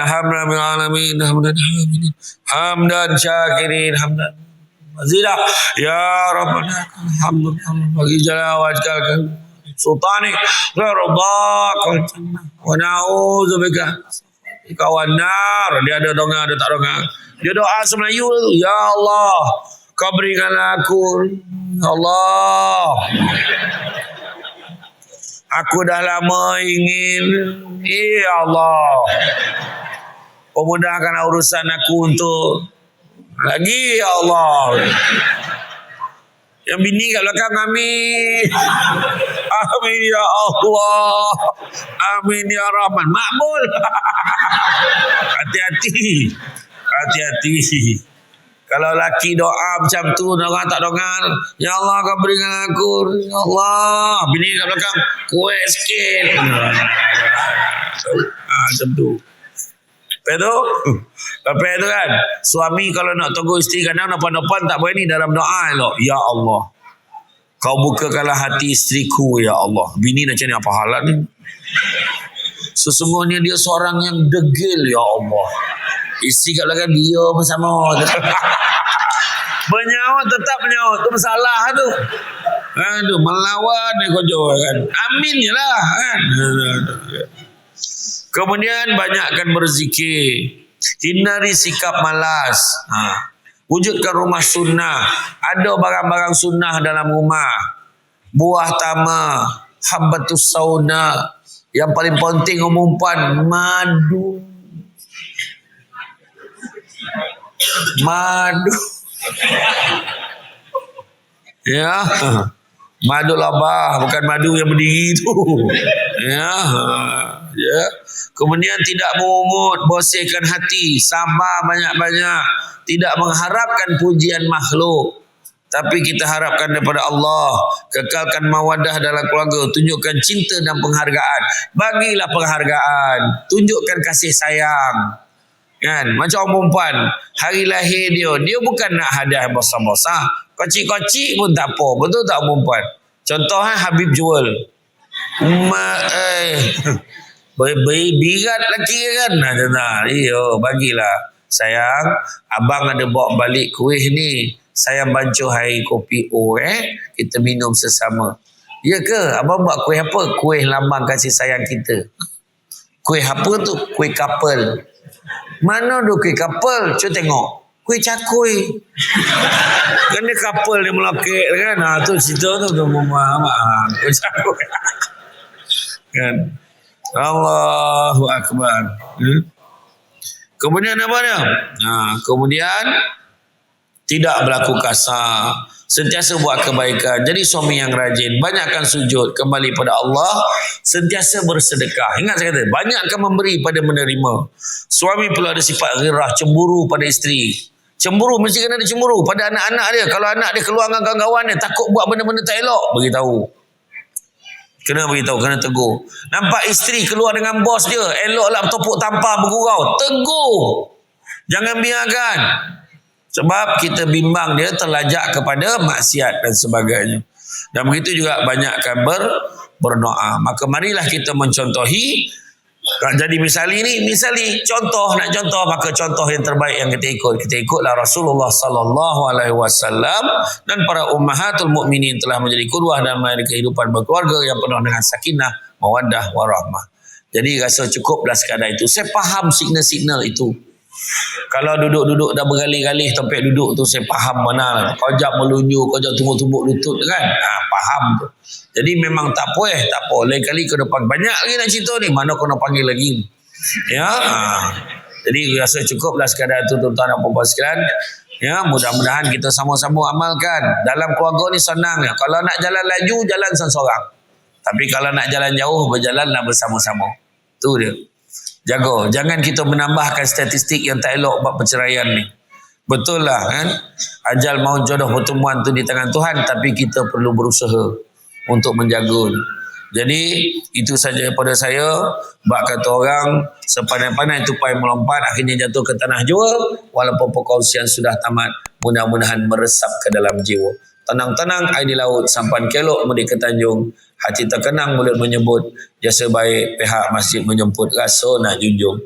Hamdan syakirin. Hamdan mazidah. Ya Rabbana. Alhamdulillah. Bagi jalan wajahkan. Sultani. Rabbak. Wa na'udzubika. Kawan nar. Dia ada doa, ada tak doa. Dia doa semelayu tu. Ya Allah, kau berikanlah aku. Ya Allah, aku dah lama ingin. Ya Allah, pemudahkan urusan aku untuk lagi. Ya Allah. Yang bini kat belakang, amin. Amin ya Allah. Amin ya Rahman. Makbul. Hati-hati. Hati-hati. Kalau laki doa macam tu, orang tak doa, Ya Allah kau berikan aku. Ya Allah. Bini kat belakang, kuat sikit. Macam tu. Lepas tu kan, suami kalau nak tegur isteri kadang depan-depan tak boleh ni, dalam doa elok. Ya Allah, kau bukakanlah hati isteriku, Ya Allah. Bini macam ni, apa halat ni? Sesungguhnya dia seorang yang degil, Ya Allah. Isteri kat belakang dia bersama. Menyaut, tetap menyaut. Tu masalah tu. Aduh, melawan ni kau kan. Amin je lah kan. Kemudian banyakkan berzikir. Hindari sikap malas. Wujudkan rumah sunnah. Ada barang-barang sunnah dalam rumah. Buah tama, habbatus sauda. Yang paling penting umumkan madu. Madu. Ya. Madu labah, bukan madu yang berdiri tu. Ya. Ya. Kemudian tidak mengungut, bersihkan hati, sabar banyak-banyak, tidak mengharapkan pujian makhluk, tapi kita harapkan daripada Allah. Kekalkan mawadah dalam keluarga, tunjukkan cinta dan penghargaan. Bagilah penghargaan, tunjukkan kasih sayang. Kan? Macam orang perempuan, hari lahir dia bukan nak hadiah besar-besar, kocik-kocik pun tak apa. Betul tak perempuan? Contoh Habib jual birat lelaki kan. Iya, bagilah sayang, abang ada bawa balik kuih ni, saya bancuh air kopi kita minum sesama. Ya ke? Abang buat kuih apa? Kuih lambang kasih sayang kita. Kuih apa tu? Kuih kapal. Mana ada kuih kapal? Cuba tengok. Kuih cakui. Kan dia kapal dia melakik kan. Tu cerita tu mama. Kuih cakui. Kan. Allahu Akbar. Kemudian apa dia? Kemudian tidak berlaku kasar, sentiasa buat kebaikan. Jadi suami yang rajin, banyakkan sujud, kembali pada Allah, sentiasa bersedekah. Ingat saya kata, banyakkan memberi pada menerima. Suami pula ada sifat ghirah, cemburu pada isteri. Cemburu, mesti kena ada cemburu pada anak-anak dia. Kalau anak dia keluar dengan kawan-kawan dia, takut buat benda-benda tak elok, beritahu. Kena beritahu, kena tegur. Nampak isteri keluar dengan bos dia, eloklah topuk tampar bergurau, tegur. Jangan biarkan. Sebab kita bimbang dia terlajak kepada maksiat dan sebagainya. Dan begitu juga banyakkan berdoa. Maka marilah kita mencontohi. Jadi misali contoh, nak contoh, maka contoh yang terbaik yang kita ikut. Kita ikutlah Rasulullah sallallahu alaihi wasallam dan para ummahatul mukminin telah menjadi qudwah dalam kehidupan berkeluarga yang penuh dengan sakinah, mawaddah, warahmah. Jadi rasa cukuplah sekadar itu. Saya faham signal-signal itu. Kalau duduk-duduk dah bergalih-galih tempat duduk tu, saya faham mana kojak melunjuk, kojak tumbuk-tumbuk lutut kan. Faham tu. Jadi memang tak apa. Lain kali ke depan banyak lagi nak cerita ni, mana kau nak panggil lagi. Ya. Jadi rasa cukuplah sekadar tu tuan-tuan dan puan-puan sekalian. Ya, mudah-mudahan kita sama-sama amalkan. Dalam keluarga ni senang ya. Kalau nak jalan laju, jalan seorang. Tapi kalau nak jalan jauh, berjalanlah bersama-sama. Tu dia. Jaga, jangan kita menambahkan statistik yang tak elok buat perceraian ni. Betul lah kan? Ajal maut jodoh pertemuan tu di tangan Tuhan, tapi kita perlu berusaha untuk menjaga ni. Jadi itu saja daripada saya. Bak kata orang, sepandai-pandai tupai melompat, akhirnya jatuh ke tanah jua. Walaupun perkongsian sudah tamat, mudah-mudahan meresap ke dalam jiwa. Tenang-tenang air di laut, sampan kelok mudik ke Tanjung. Hati terkenang mulut menyebut, jasa baik pihak masjid menjemput, rasa nak junjung.